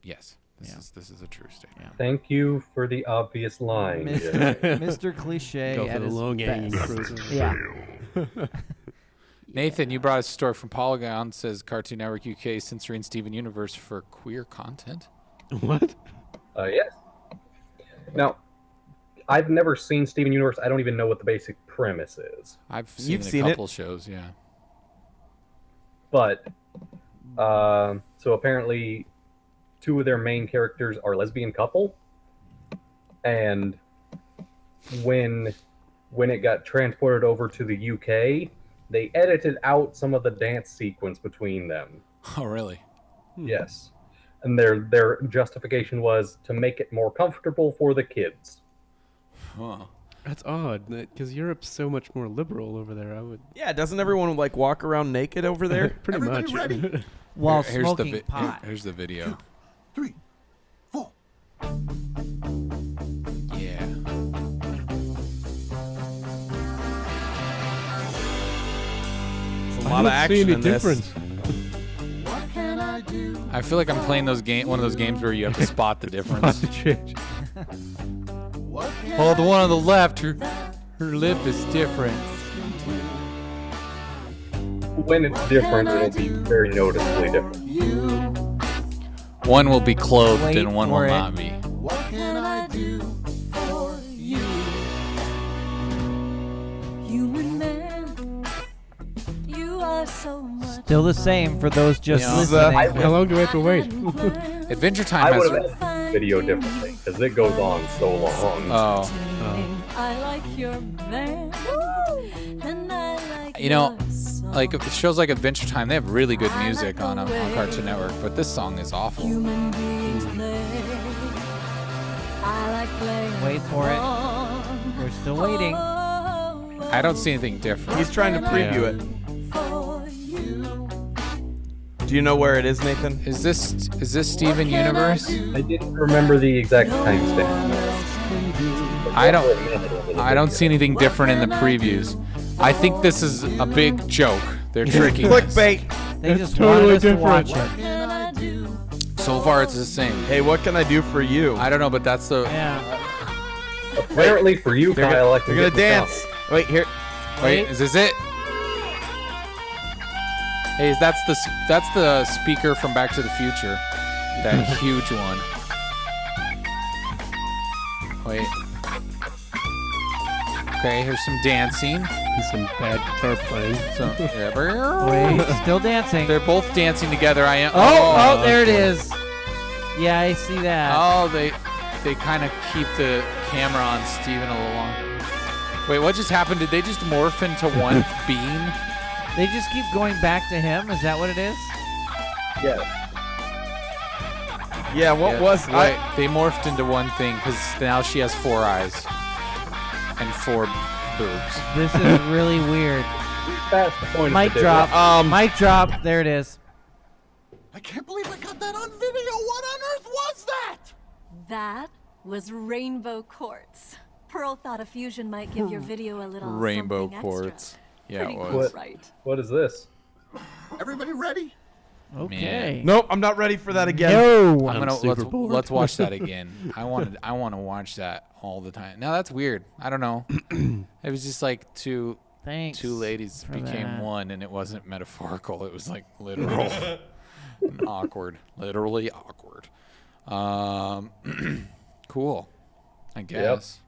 Speaker 1: Yes,
Speaker 2: Yeah.
Speaker 1: this is a true statement.
Speaker 5: Thank you for the obvious line.
Speaker 2: Mr. Cliche
Speaker 4: Go for
Speaker 2: at
Speaker 4: the
Speaker 2: his
Speaker 4: long-hanging
Speaker 2: best.
Speaker 4: fruit.
Speaker 2: Yeah.
Speaker 1: Nathan, you brought us a story from Polygon. Says Cartoon Network UK censoring Steven Universe for queer content.
Speaker 4: What?
Speaker 5: Yes. Now, I've never seen Steven Universe. I don't even know what the basic premise is.
Speaker 1: I've seen,
Speaker 3: You've
Speaker 1: a
Speaker 3: seen it.
Speaker 1: couple shows. Yeah.
Speaker 5: But, so apparently, two of their main characters are a lesbian couple. And when it got transported over to the UK, they edited out some of the dance sequence between them.
Speaker 1: Oh, really?
Speaker 5: Yes. And their justification was to make it more comfortable for the kids.
Speaker 1: Huh.
Speaker 4: That's odd, because Europe's so much more liberal over there. I would
Speaker 3: Yeah, doesn't everyone like walk around naked over there?
Speaker 4: pretty much.
Speaker 2: While
Speaker 1: Here's
Speaker 2: smoking
Speaker 1: the
Speaker 2: pot.
Speaker 1: Here's the video.
Speaker 6: 3, 4.
Speaker 1: Yeah.
Speaker 3: It's a
Speaker 4: I
Speaker 3: lot of
Speaker 4: don't see
Speaker 3: action
Speaker 4: any
Speaker 3: in this.
Speaker 4: difference.
Speaker 1: I feel like I'm playing one of those games where you have to spot the difference. Oh, the one on the left, her lip is different.
Speaker 5: When it's different, it'll be very noticeably different.
Speaker 1: One will be clothed
Speaker 2: Wait
Speaker 1: and one will
Speaker 2: for it.
Speaker 1: not be.
Speaker 8: What can I do for you? Human man, you are so much.
Speaker 2: Still the same for those just
Speaker 1: Yeah.
Speaker 2: listening.
Speaker 4: How long do I have to wait?
Speaker 1: Adventure Time
Speaker 5: I
Speaker 1: has.
Speaker 5: would have edited the video differently because it goes on so long.
Speaker 1: Oh,
Speaker 8: I like your band, and I like
Speaker 1: you know,
Speaker 8: your song.
Speaker 1: like shows like Adventure Time, they have really good music on Cartoon Network, but this song is awful.
Speaker 8: Human beings play. I like playing
Speaker 2: Wait for it.
Speaker 8: along.
Speaker 2: We're still waiting.
Speaker 8: Oh,
Speaker 1: I don't see anything different.
Speaker 3: He's trying to preview it.
Speaker 8: for you.
Speaker 3: Do you know where it is, Nathan?
Speaker 1: Is this Steven Universe?
Speaker 5: I didn't remember the exact timestamp.
Speaker 1: I don't see anything different in the previews. I think this is a big joke. They're tricking us.
Speaker 3: Clickbait.
Speaker 2: They
Speaker 4: It's
Speaker 2: just
Speaker 4: totally
Speaker 2: wanted us to
Speaker 4: different.
Speaker 2: watch it.
Speaker 8: Can I do?
Speaker 1: So far, it's the same.
Speaker 3: Hey, what can I do for you?
Speaker 1: I don't know, but that's the.
Speaker 2: Yeah.
Speaker 5: Apparently, for you,
Speaker 3: They're
Speaker 5: Kyle, I can
Speaker 3: gonna
Speaker 5: get the
Speaker 3: dance. Wait here.
Speaker 1: Wait, is this it? Hey, that's the speaker from Back to the Future, that huge one. Wait. Okay, here's some dancing.
Speaker 4: And some bad guitar playing.
Speaker 1: So, yeah.
Speaker 2: Wait, still dancing.
Speaker 1: They're both dancing together. I am.
Speaker 2: Oh, there it is. Yeah, I see that.
Speaker 1: Oh, they kind of keep the camera on Steven a little long. Wait, what just happened? Did they just morph into one being?
Speaker 2: They just keep going back to him. Is that what it is?
Speaker 5: Yes.
Speaker 3: Yeah, what was
Speaker 1: Wait, they morphed into one thing because now she has 4 eyes and 4 boobs.
Speaker 2: This is really weird.
Speaker 5: That's the point
Speaker 2: Mic
Speaker 5: of the
Speaker 2: drop.
Speaker 5: difference.
Speaker 2: Mic drop. There it is.
Speaker 6: I can't believe I got that on video. What on earth was that?
Speaker 9: That was rainbow quartz. Pearl thought a fusion might give your video a little
Speaker 1: Rainbow
Speaker 9: something
Speaker 1: quartz.
Speaker 9: Extra.
Speaker 1: Yeah,
Speaker 9: Pretty
Speaker 1: it
Speaker 9: cool,
Speaker 1: was.
Speaker 9: right?
Speaker 5: What is this?
Speaker 6: Everybody ready?
Speaker 2: Okay.
Speaker 3: Nope, I'm not ready for that again.
Speaker 2: No.
Speaker 1: I'm
Speaker 4: I'm
Speaker 1: gonna
Speaker 4: super bored.
Speaker 1: let's watch that again. I want to watch that all the time. Now that's weird. I don't know. It was just like two
Speaker 2: Thanks.
Speaker 1: ladies
Speaker 2: for
Speaker 1: became
Speaker 2: that.
Speaker 1: one, and it wasn't metaphorical. It was like literal, and awkward, literally awkward. Cool. I guess.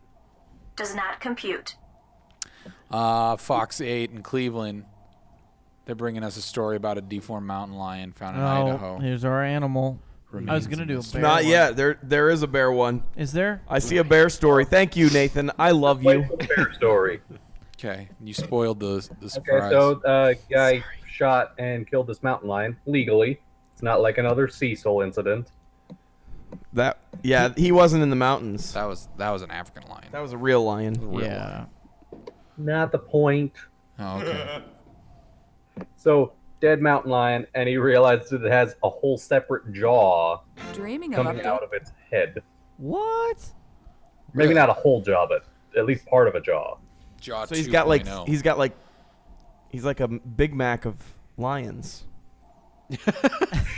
Speaker 9: Does not compute.
Speaker 1: Fox 8 in Cleveland. They're bringing us a story about a deformed mountain lion found in Idaho.
Speaker 2: Here's our animal.
Speaker 1: remains.
Speaker 2: I was gonna do a bear.
Speaker 3: Not
Speaker 2: one.
Speaker 3: yet. There is a bear one.
Speaker 2: Is there?
Speaker 3: I see a bear story. Thank you, Nathan. I love
Speaker 5: Wait
Speaker 3: you.
Speaker 5: for the bear story.
Speaker 1: Okay, you spoiled the
Speaker 5: Okay,
Speaker 1: surprise.
Speaker 5: so guy shot and killed this mountain lion legally. It's not like another Cecil incident.
Speaker 3: He wasn't in the mountains.
Speaker 1: that was an African lion.
Speaker 3: That was a real lion.
Speaker 1: Real
Speaker 2: Yeah.
Speaker 5: Not the point.
Speaker 1: Oh, okay.
Speaker 5: So, dead mountain lion, and he realizes it has a whole separate jaw
Speaker 8: Dreaming of
Speaker 5: coming out of its head.
Speaker 2: What?
Speaker 5: Maybe
Speaker 1: Really?
Speaker 5: not a whole jaw, but at least part of a jaw.
Speaker 1: Jaw
Speaker 3: So he's got like
Speaker 1: 2.0.
Speaker 3: he's like a Big Mac of lions.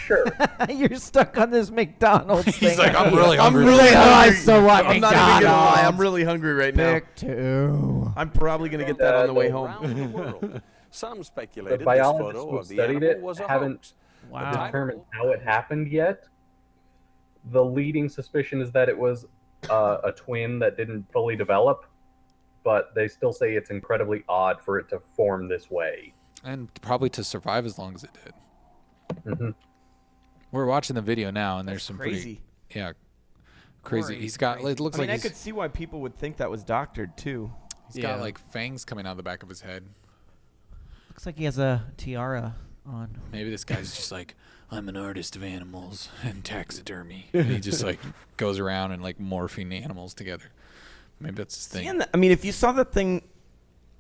Speaker 5: Sure.
Speaker 2: You're stuck on this McDonald's thing.
Speaker 1: He's like, I'm really
Speaker 3: I'm
Speaker 1: hungry.
Speaker 3: really
Speaker 2: I
Speaker 3: hungry.
Speaker 2: still want
Speaker 3: I'm not even gonna lie.
Speaker 2: McDonald's.
Speaker 3: I'm really hungry right now.
Speaker 2: Pick two.
Speaker 3: I'm probably gonna get that on the way home.
Speaker 6: Around the world. Some
Speaker 5: The
Speaker 6: speculated this
Speaker 5: biologists
Speaker 6: photo
Speaker 5: who
Speaker 6: of the
Speaker 5: studied
Speaker 6: animal
Speaker 5: it
Speaker 6: was a
Speaker 5: haven't
Speaker 6: hoax.
Speaker 2: Wow.
Speaker 5: determined how it happened yet. The leading suspicion is that it was a twin that didn't fully develop, but they still say it's incredibly odd for it to form this way.
Speaker 1: And probably to survive as long as it did.
Speaker 5: hmm
Speaker 1: We're watching the video now, and there's
Speaker 3: That's
Speaker 1: some
Speaker 3: crazy.
Speaker 1: crazy.
Speaker 3: Gory,
Speaker 1: He's got.
Speaker 3: crazy.
Speaker 1: It looks
Speaker 3: I mean,
Speaker 1: like
Speaker 3: I could see why people would think that was doctored too.
Speaker 1: he's got like fangs coming out the back of his head.
Speaker 2: Looks like he has a tiara on.
Speaker 1: Maybe this guy's just like, I'm an artist of animals and taxidermy. And he just like goes around and like morphing the animals together. Maybe that's his thing.
Speaker 3: I mean, if you saw the thing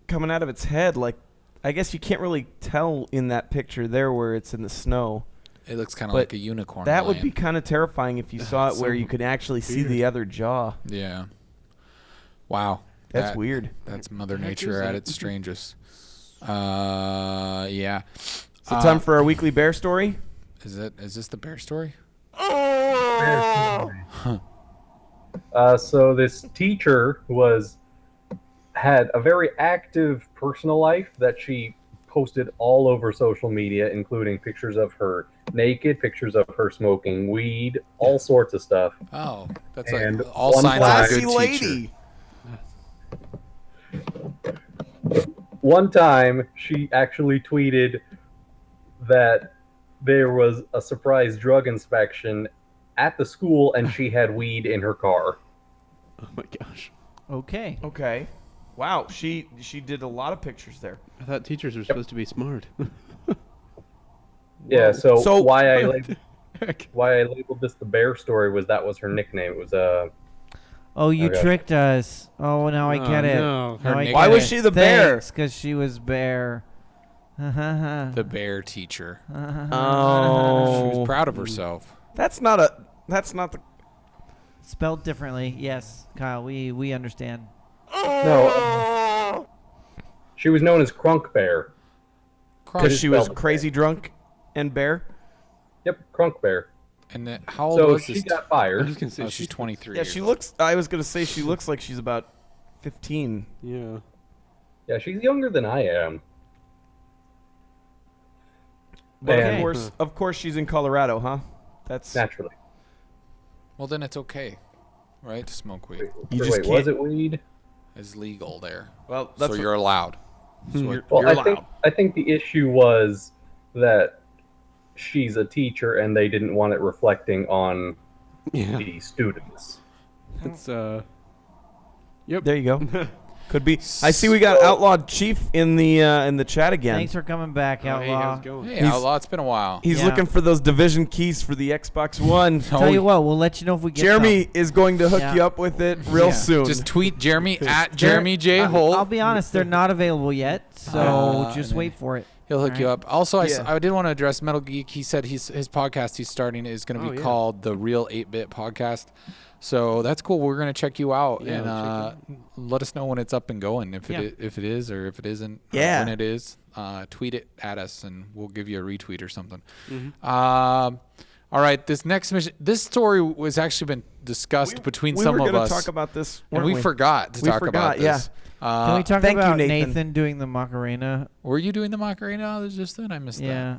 Speaker 3: coming out of its head, like, I guess you can't really tell in that picture there where it's in the snow.
Speaker 1: It looks kind of
Speaker 3: But
Speaker 1: like a unicorn.
Speaker 3: That would
Speaker 1: lion.
Speaker 3: be kind of terrifying if you saw it
Speaker 4: That's
Speaker 3: where
Speaker 4: so
Speaker 3: you could actually see
Speaker 4: weird.
Speaker 3: the other jaw.
Speaker 1: Yeah. Wow.
Speaker 3: That's
Speaker 1: That-
Speaker 3: weird.
Speaker 1: That's Mother
Speaker 4: heck
Speaker 1: Nature
Speaker 4: is
Speaker 1: at
Speaker 4: that?
Speaker 1: its strangest. Yeah.
Speaker 3: So time for our weekly bear story.
Speaker 1: Is this the bear story?
Speaker 5: So this teacher had a very active personal life that she posted all over social media, including pictures of her naked, pictures of her smoking weed, all sorts of stuff.
Speaker 1: Oh, that's
Speaker 5: And
Speaker 1: like all
Speaker 5: one
Speaker 1: signs of a
Speaker 3: Classy
Speaker 1: good
Speaker 3: lady.
Speaker 1: teacher.
Speaker 5: One time, she actually tweeted that there was a surprise drug inspection at the school and she had weed in her car.
Speaker 4: Oh my gosh.
Speaker 2: Okay.
Speaker 3: Okay. Wow, she did a lot of pictures there.
Speaker 4: I thought teachers were supposed to be smart.
Speaker 5: Yeah, so,
Speaker 3: So-
Speaker 5: why I
Speaker 4: Heck.
Speaker 5: labeled this the bear story was that was her nickname. It was
Speaker 2: Oh, you
Speaker 5: Okay.
Speaker 2: tricked us. Oh, now I
Speaker 4: Oh,
Speaker 2: get it.
Speaker 4: no.
Speaker 2: Now
Speaker 1: Her
Speaker 2: I
Speaker 1: nick-
Speaker 2: get
Speaker 3: Why was
Speaker 2: it.
Speaker 3: she the bear?
Speaker 2: Because she was bear.
Speaker 1: The bear teacher. She
Speaker 3: Oh.
Speaker 1: was proud of herself.
Speaker 3: That's not the
Speaker 2: Spelled differently. Yes, Kyle. We understand.
Speaker 5: no. She was known as Crunk Bear.
Speaker 3: because she was
Speaker 5: spelled
Speaker 3: crazy drunk and bear.
Speaker 5: Yep, Crunk Bear.
Speaker 1: And how old
Speaker 5: So
Speaker 1: was
Speaker 5: she
Speaker 1: this?
Speaker 5: got
Speaker 4: I
Speaker 5: fired.
Speaker 4: was gonna say
Speaker 1: Oh, she's 23.
Speaker 3: Yeah,
Speaker 1: years
Speaker 3: she
Speaker 1: old.
Speaker 3: looks. I was gonna say she looks like she's about 15.
Speaker 4: Yeah.
Speaker 5: Yeah, she's younger than I am.
Speaker 3: But
Speaker 5: And-
Speaker 3: of course, she's in Colorado, huh? That's
Speaker 5: Naturally.
Speaker 1: Well, then it's okay, right? To smoke weed.
Speaker 3: You
Speaker 5: Wait,
Speaker 3: just
Speaker 5: was
Speaker 3: can't-
Speaker 5: it weed?
Speaker 1: It's legal there.
Speaker 3: well.
Speaker 1: So
Speaker 3: That's
Speaker 1: you're allowed. So
Speaker 3: You're-
Speaker 5: Well,
Speaker 3: you're
Speaker 5: I think the issue was that she's a teacher and they didn't want it reflecting on
Speaker 4: Yeah.
Speaker 5: the students.
Speaker 4: It's Yep.
Speaker 3: There you go. Could be. I see we got Outlawed Chief in the chat again.
Speaker 2: Thanks for coming back,
Speaker 4: Oh, hey, how's
Speaker 2: Outlaw.
Speaker 4: it going?
Speaker 1: Hey,
Speaker 3: He's-
Speaker 1: Outlaw, it's been a while.
Speaker 3: He's
Speaker 2: Yeah.
Speaker 3: looking for those division keys for the Xbox One.
Speaker 2: Tell you what, we'll let you know if we get
Speaker 3: Jeremy is going to hook
Speaker 2: Yeah.
Speaker 3: you up with it real
Speaker 1: Yeah.
Speaker 3: soon.
Speaker 1: Just tweet Jeremy at
Speaker 2: some.
Speaker 1: Jeremy J. Holt.
Speaker 2: I'll be honest, they're not available yet, so just
Speaker 1: and
Speaker 2: wait for it.
Speaker 1: He'll hook you
Speaker 2: Alright.
Speaker 1: up. Also,
Speaker 3: Yeah.
Speaker 1: I did want to address Metal Geek. He said his podcast he's starting is going to
Speaker 4: Oh,
Speaker 1: be
Speaker 4: yeah.
Speaker 1: called The Real 8-Bit Podcast. So that's cool. We're going to check you out
Speaker 4: Yeah,
Speaker 1: and let us know when it's up and going. If
Speaker 2: Yeah.
Speaker 1: if it is or if it isn't.
Speaker 3: Yeah.
Speaker 1: When it is, tweet it at us and we'll give you a retweet or something.
Speaker 4: Mm-hmm.
Speaker 1: All right. This next mission. This story was actually been discussed between
Speaker 3: we
Speaker 1: some
Speaker 3: were
Speaker 1: of
Speaker 3: gonna
Speaker 1: us.
Speaker 3: talk about this,
Speaker 1: and
Speaker 3: weren't
Speaker 1: we forgot to
Speaker 3: We
Speaker 1: talk about
Speaker 3: forgot, yeah.
Speaker 1: this.
Speaker 2: Can we talk
Speaker 3: thank you,
Speaker 2: about
Speaker 3: Nathan.
Speaker 2: doing the Macarena?
Speaker 1: Were you doing the Macarena just then? I missed that.
Speaker 2: Yeah.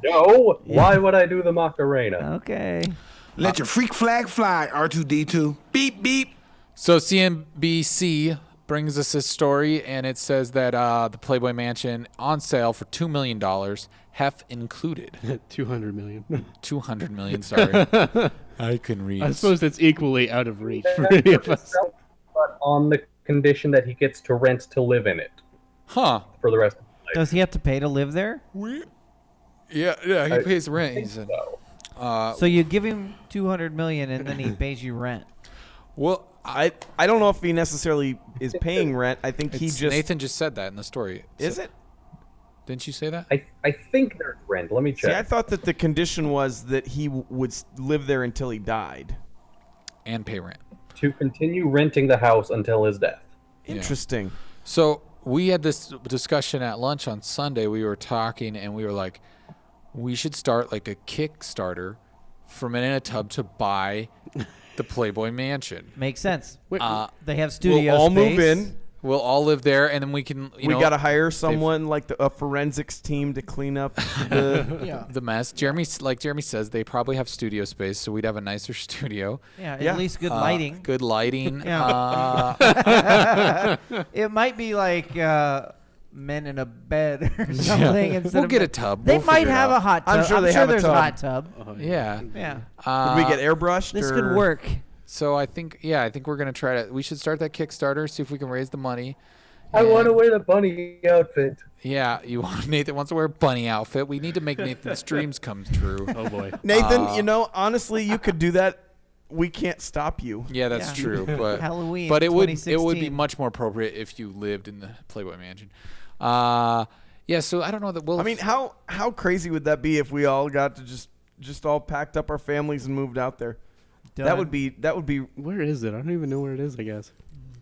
Speaker 5: No, why would I do the Macarena?
Speaker 2: Okay.
Speaker 6: Let your freak flag fly, R2D2. Beep, beep.
Speaker 1: So CNBC brings us this story, and it says that the Playboy Mansion on sale for $2 million, hef included.
Speaker 4: 200 million.
Speaker 1: 200 million, sorry. I can read.
Speaker 4: I suppose it's equally out of reach for any of us.
Speaker 5: But on the condition that he gets to rent to live in it
Speaker 1: Huh.
Speaker 5: for the rest of his life.
Speaker 2: Does he have to pay to live there?
Speaker 1: Yeah, he pays rent, he said.
Speaker 2: So you give him $200 million and then he pays you rent.
Speaker 1: Well,
Speaker 3: I don't know if he necessarily is paying rent. I think he just
Speaker 1: Nathan just said that in the story.
Speaker 3: Is it?
Speaker 1: Didn't you say that?
Speaker 5: I think there's rent. Let me check.
Speaker 3: See, I thought that the condition was that he would live there until he died.
Speaker 1: And pay rent.
Speaker 5: To continue renting the house until his death.
Speaker 3: Interesting.
Speaker 1: So we had this discussion at lunch on Sunday. We were talking, and we were like, we should start like a Kickstarter for Men in a Tub to buy the Playboy Mansion.
Speaker 2: Makes sense. They have
Speaker 3: We'll
Speaker 2: studio
Speaker 3: all
Speaker 2: space.
Speaker 3: move in.
Speaker 1: We'll all live there, and then we can.
Speaker 3: We got to hire someone like a forensics team to clean up
Speaker 1: the mess. Jeremy says, they probably have studio space, so we'd have a nicer studio.
Speaker 2: Yeah, at least good lighting.
Speaker 1: Good lighting.
Speaker 2: It might be like men in a bed or something. Instead
Speaker 1: We'll
Speaker 2: of
Speaker 1: get a tub.
Speaker 2: They
Speaker 1: We'll
Speaker 2: might
Speaker 1: figure it
Speaker 2: have
Speaker 1: out.
Speaker 2: a hot tub.
Speaker 3: I'm sure they have a
Speaker 2: there's
Speaker 3: tub.
Speaker 2: a hot tub.
Speaker 1: Yeah.
Speaker 2: Yeah.
Speaker 3: Would we get airbrushed?
Speaker 2: This
Speaker 3: or?
Speaker 2: could work.
Speaker 1: So I think we're gonna try to. We should start that Kickstarter. See if we can raise the money.
Speaker 5: I want to wear the bunny outfit.
Speaker 1: Yeah, Nathan wants to wear a bunny outfit. We need to make Nathan's dreams come true.
Speaker 4: Oh boy,
Speaker 3: Nathan, honestly, you could do that. We can't stop you.
Speaker 1: Yeah, that's true. But
Speaker 2: Halloween.
Speaker 1: But it would be
Speaker 2: 2016.
Speaker 1: much more appropriate if you lived in the Playboy Mansion. Yeah. So I don't know that we'll.
Speaker 3: I mean, how crazy would that be if we all got to just all packed up our families and moved out there?
Speaker 2: Done.
Speaker 3: That would be
Speaker 4: where is it? I don't even know where it is. I guess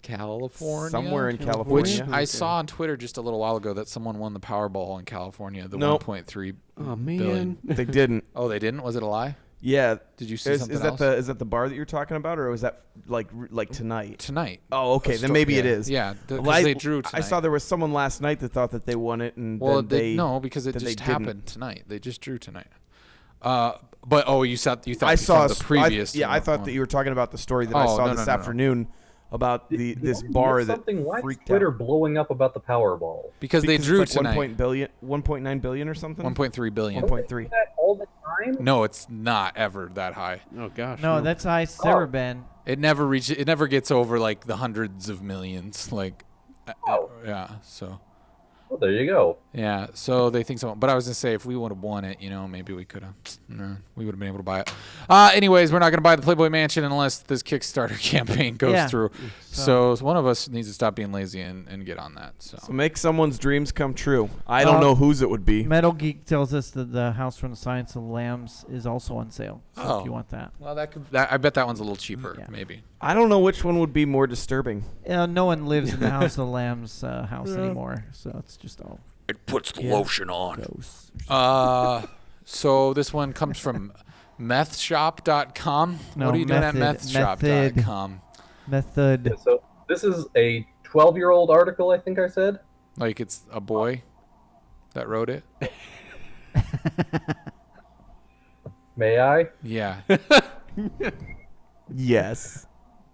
Speaker 1: California.
Speaker 3: somewhere in
Speaker 1: Which
Speaker 3: California.
Speaker 1: I saw on Twitter just a little while ago that someone won the Powerball in California. The
Speaker 3: Nope.
Speaker 1: 1.3
Speaker 4: Oh man.
Speaker 1: billion.
Speaker 3: They didn't.
Speaker 1: Oh, they didn't. Was it a lie?
Speaker 3: Yeah.
Speaker 1: Did you see
Speaker 3: Is
Speaker 1: something
Speaker 3: that
Speaker 1: else?
Speaker 3: is that the bar that you're talking about, or was that like tonight?
Speaker 1: Tonight.
Speaker 3: Oh, okay. Then maybe it is.
Speaker 1: Yeah, because
Speaker 3: Well,
Speaker 1: they drew tonight.
Speaker 3: I saw there was someone last night that thought that they won it, and
Speaker 1: Well,
Speaker 3: then
Speaker 1: no, because it
Speaker 3: then
Speaker 1: just
Speaker 3: they didn't.
Speaker 1: happened tonight. They just drew tonight. But you thought
Speaker 3: I saw
Speaker 1: the previous.
Speaker 3: I thought that you were talking about the story that I
Speaker 1: Oh,
Speaker 3: saw
Speaker 1: no,
Speaker 3: this
Speaker 1: no.
Speaker 3: afternoon about this
Speaker 5: Why
Speaker 3: bar
Speaker 5: is
Speaker 3: that
Speaker 5: something why is
Speaker 3: freaked
Speaker 5: Twitter
Speaker 3: out.
Speaker 5: blowing up about the Powerball?
Speaker 1: because they drew
Speaker 3: it's like
Speaker 1: tonight.
Speaker 3: 1.9 billion or something.
Speaker 1: 1.3 billion.
Speaker 3: 1.3.
Speaker 5: That all the time?
Speaker 1: No, it's not ever that high.
Speaker 4: Oh gosh.
Speaker 2: No, that's high it's ever been.
Speaker 1: It never reaches. It never gets over like the hundreds of millions. Like,
Speaker 5: Oh.
Speaker 1: yeah. So.
Speaker 5: Well, there you go.
Speaker 1: Yeah, so they think so. But I was gonna say if we would have won it, maybe we could have. No, we would have been able to buy it. Anyways, we're not gonna buy the Playboy Mansion unless this Kickstarter campaign goes through. So one of us needs to stop being lazy and get on that. So.
Speaker 3: So make someone's dreams come true. I don't know whose it would be.
Speaker 2: Metal Geek tells us that the House from the Science of the Lambs is also on sale. So if you want that.
Speaker 1: Well, I bet that one's a little cheaper,
Speaker 2: Yeah.
Speaker 1: maybe.
Speaker 3: I don't know which one would be more disturbing.
Speaker 2: No one lives in the House of the Lambs house anymore, so it's just all
Speaker 1: It puts the lotion on.
Speaker 2: ghosts.
Speaker 1: So this one comes from methshop.com.
Speaker 2: No,
Speaker 1: What are you doing at
Speaker 2: method.
Speaker 1: methshop.com?
Speaker 2: Method.
Speaker 5: Yeah, so this is a 12-year-old article, I think I said.
Speaker 1: Like it's a boy that wrote it?
Speaker 5: May I?
Speaker 1: Yeah.
Speaker 3: Yes.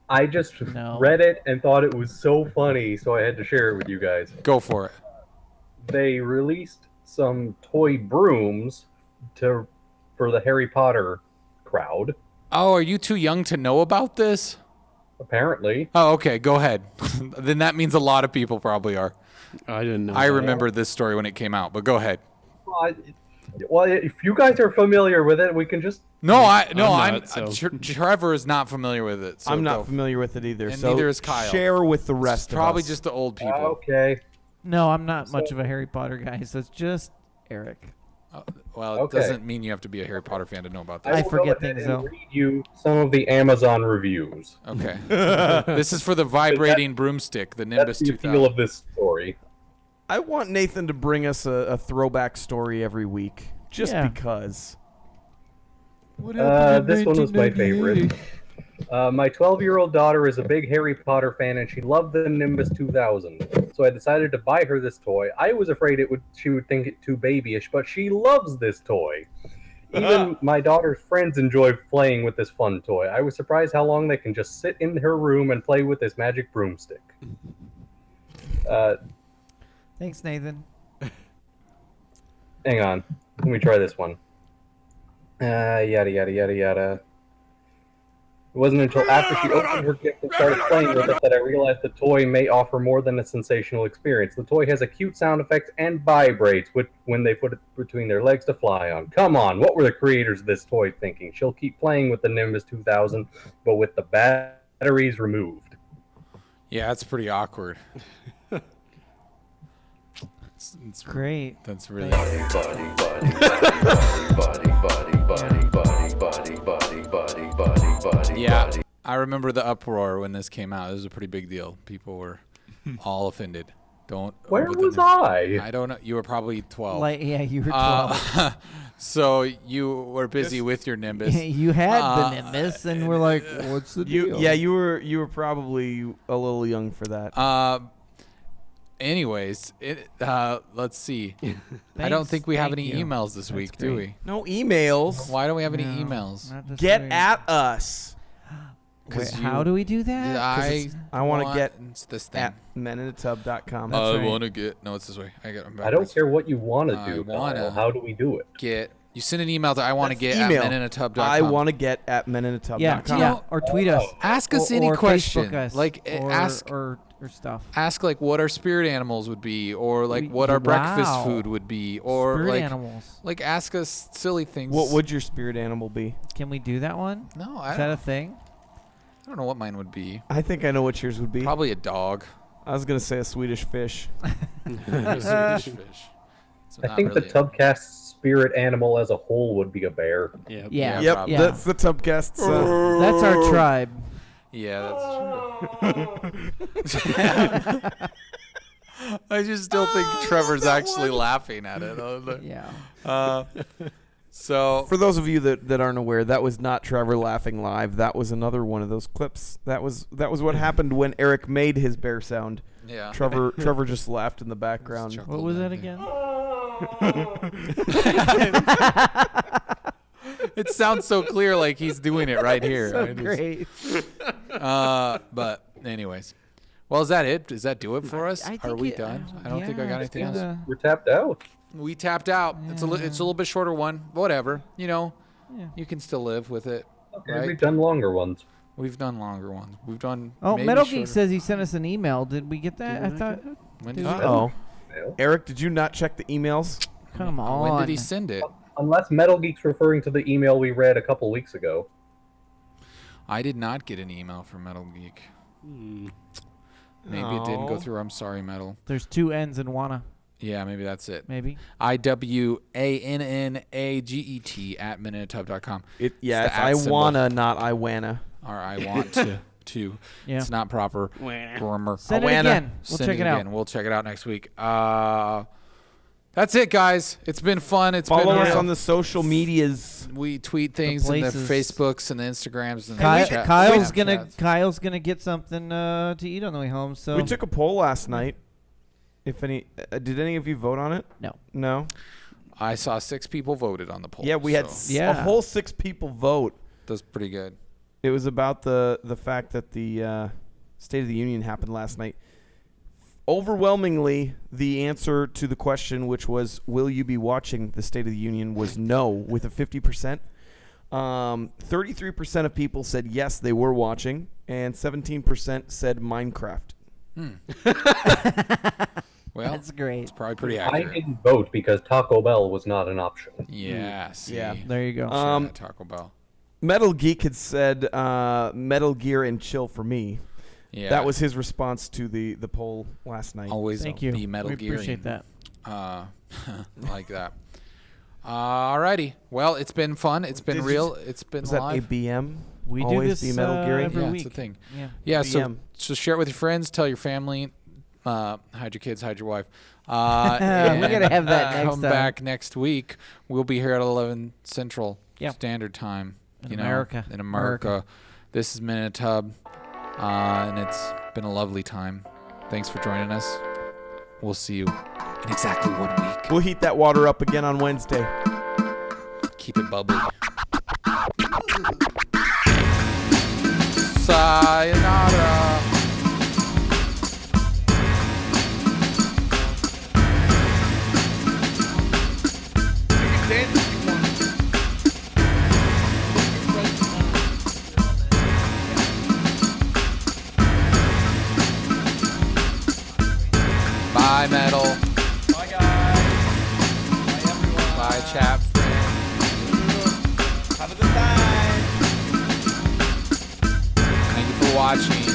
Speaker 5: I just read it and thought it was so funny, so I had to share it with you guys.
Speaker 1: Go for it.
Speaker 5: They released some toy brooms for the Harry Potter crowd,
Speaker 1: Oh, are you too young to know about this?
Speaker 5: apparently.
Speaker 1: Oh, okay. Go ahead. Then that means a lot of people probably are.
Speaker 4: I didn't know.
Speaker 1: I
Speaker 4: that.
Speaker 1: remember this story when it came out, but go ahead.
Speaker 5: Well, if you guys are familiar with it, we can just...
Speaker 1: I'm
Speaker 4: not, so-
Speaker 1: Trevor is not familiar with it. So
Speaker 3: I'm
Speaker 1: go.
Speaker 3: not familiar with it either.
Speaker 1: And
Speaker 3: so
Speaker 1: neither is Kyle.
Speaker 3: Share with the rest
Speaker 1: It's probably
Speaker 3: of us.
Speaker 1: just the old people.
Speaker 5: Okay.
Speaker 2: No, I'm not much of a Harry Potter guy, so it's just Eric.
Speaker 1: Well, it
Speaker 5: Okay.
Speaker 1: doesn't mean you have to be a Harry Potter fan to know about
Speaker 2: I
Speaker 1: that.
Speaker 5: will
Speaker 2: forget
Speaker 5: go ahead
Speaker 2: things,
Speaker 5: and
Speaker 2: though.
Speaker 5: read you some of the Amazon reviews.
Speaker 1: Okay. This is for the vibrating broomstick, the Nimbus
Speaker 5: That's the
Speaker 1: 2000.
Speaker 5: feel of this story.
Speaker 3: I want Nathan to bring us a throwback story every week, just
Speaker 2: Yeah.
Speaker 3: because.
Speaker 5: This one was my favorite. My 12-year-old daughter is a big Harry Potter fan, and she loved the Nimbus 2000. So I decided to buy her this toy. I was afraid she would think it too babyish, but she loves this toy. Even my daughter's friends enjoy playing with this fun toy. I was surprised how long they can just sit in her room and play with this magic broomstick.
Speaker 2: Thanks, Nathan.
Speaker 5: Hang on. Let me try this one. Yada, yada, yada, yada. It wasn't until after she opened her gift and started playing with it that I realized the toy may offer more than a sensational experience. The toy has a cute sound effects and vibrates when they put it between their legs to fly on. Come on, what were the creators of this toy thinking? She'll keep playing with the Nimbus 2000, but with the batteries removed.
Speaker 1: Yeah, that's pretty awkward. It's
Speaker 2: Great.
Speaker 1: That's really. Yeah, I remember the uproar when this came out. It was a pretty big deal. People were all offended.
Speaker 5: Where was I?
Speaker 1: I don't know. You were probably 12.
Speaker 2: Yeah, you were 12.
Speaker 1: So you were busy with your Nimbus.
Speaker 2: You had the Nimbus, and we're like, what's the deal?
Speaker 3: You were probably a little young for that.
Speaker 1: Anyways, let's see. I don't think we have any emails this week, do we?
Speaker 3: No emails.
Speaker 1: Why don't we have any emails?
Speaker 3: Get at us.
Speaker 2: Wait, how do we do that?
Speaker 3: I want to get
Speaker 1: this thing.
Speaker 3: at meninatub.com.
Speaker 1: I want to get. No, it's this way.
Speaker 5: I don't care what you want to do. Kyle. How do we do it?
Speaker 1: You send an email to I want to get at meninatub.com.
Speaker 3: I want to get at meninatub.com.
Speaker 2: Yeah, or tweet us.
Speaker 1: Ask us any question.
Speaker 2: Us,
Speaker 1: like
Speaker 2: ask or stuff.
Speaker 1: Ask like what our spirit animals would be, or like what our breakfast food would be, or
Speaker 2: spirit
Speaker 1: like
Speaker 2: animals.
Speaker 1: Like ask us silly things.
Speaker 3: What would your spirit animal be?
Speaker 2: Can we do that one?
Speaker 1: No,
Speaker 2: is that a thing?
Speaker 1: I don't know what mine would be.
Speaker 3: I think I know what yours would be.
Speaker 1: Probably a dog.
Speaker 3: I was gonna say a Swedish fish.
Speaker 1: Swedish fish. So
Speaker 5: I think the Tubcast spirit animal as a whole would be a bear.
Speaker 2: Yeah.
Speaker 3: Yep. That's the Tubcast.
Speaker 2: That's our tribe.
Speaker 1: Yeah, that's true. I just still think Trevor's actually laughing at it.
Speaker 2: Yeah.
Speaker 1: So
Speaker 3: for those of you that aren't aware, that was not Trevor laughing live. That was another one of those clips. That was what happened when Eric made his bear sound.
Speaker 1: Yeah.
Speaker 3: Trevor just laughed in the background.
Speaker 2: What was that again?
Speaker 1: It sounds so clear, like he's doing it right here.
Speaker 2: So great.
Speaker 1: But anyways, well, is that it? Does that do it for us? Are we done? I don't think I got anything else.
Speaker 5: We're tapped out.
Speaker 1: We tapped out.
Speaker 2: Yeah.
Speaker 1: It's a little bit shorter one. Whatever. You can still live with it.
Speaker 5: Okay,
Speaker 1: right?
Speaker 5: we've done longer ones.
Speaker 1: We've done longer ones. We've done.
Speaker 2: Oh,
Speaker 1: maybe
Speaker 2: Metal
Speaker 1: shorter.
Speaker 2: Geek says he sent us an email. Did we get that? I thought.
Speaker 1: When did
Speaker 3: Uh-oh. Eric, did you not check the emails?
Speaker 2: Come on.
Speaker 1: When did he send it?
Speaker 5: Unless Metal Geek's referring to the email we read a couple weeks ago.
Speaker 1: I did not get an email from Metal Geek. Maybe it didn't go through. I'm sorry, Metal.
Speaker 2: There's two N's in wanna.
Speaker 1: Yeah, maybe that's it.
Speaker 2: Maybe.
Speaker 1: IWANNAGET at meninatub.com.
Speaker 3: It's I wanna, not I wanna.
Speaker 1: Or I want to.
Speaker 2: Yeah.
Speaker 1: It's not proper grammar.
Speaker 2: Send it again. We'll
Speaker 1: Send
Speaker 2: check it out.
Speaker 1: We'll check it out next week. That's it, guys. It's been fun.
Speaker 3: Follow us on the social medias.
Speaker 1: We tweet things in the Facebooks and the Instagrams and
Speaker 2: Kyle's gonna get something to eat on the way home. So
Speaker 3: we took a poll last night. If any, did any of you vote on it? No.
Speaker 1: I saw 6 people voted on the poll.
Speaker 3: Yeah, we had a whole 6 people vote.
Speaker 1: That's pretty good.
Speaker 3: It was about the fact that the State of the Union happened last night. Overwhelmingly, the answer to the question, which was, will you be watching the State of the Union, was no, with a 50%. 33% of people said yes, they were watching, and 17% said Minecraft.
Speaker 1: Well,
Speaker 2: that's great.
Speaker 1: It's probably pretty accurate.
Speaker 5: I didn't vote because Taco Bell was not an option.
Speaker 1: Yeah, see.
Speaker 2: Yeah, there you go.
Speaker 1: Taco Bell.
Speaker 3: Metal Geek had said Metal Gear and chill for me.
Speaker 1: Yeah.
Speaker 3: That was his response to the poll last night.
Speaker 1: Always
Speaker 2: Thank you.
Speaker 1: be Metal Gear.
Speaker 2: We appreciate that.
Speaker 1: Like that. Alrighty. Well, it's been fun. It's been real. It's been live.
Speaker 3: That a BM?
Speaker 2: We
Speaker 3: Always
Speaker 2: do this
Speaker 3: be Metal Gear
Speaker 2: every
Speaker 1: yeah,
Speaker 2: week.
Speaker 1: It's a thing.
Speaker 2: Yeah.
Speaker 1: So share it with your friends. Tell your family. Hide your kids. Hide your wife.
Speaker 2: We gotta have that next
Speaker 1: come
Speaker 2: time.
Speaker 1: back next week. We'll be here at 11 Central Standard Time.
Speaker 2: In America.
Speaker 1: In America. This is Minitub, and it's been a lovely time. Thanks for joining us. We'll see you in exactly 1 week.
Speaker 3: We'll heat that water up again on Wednesday.
Speaker 1: Keep it bubbly. Sayonara. Bye, Metal.
Speaker 3: Bye, guys. Bye, everyone.
Speaker 1: Bye, chat friends.
Speaker 3: Have a good time.
Speaker 1: Thank you for watching.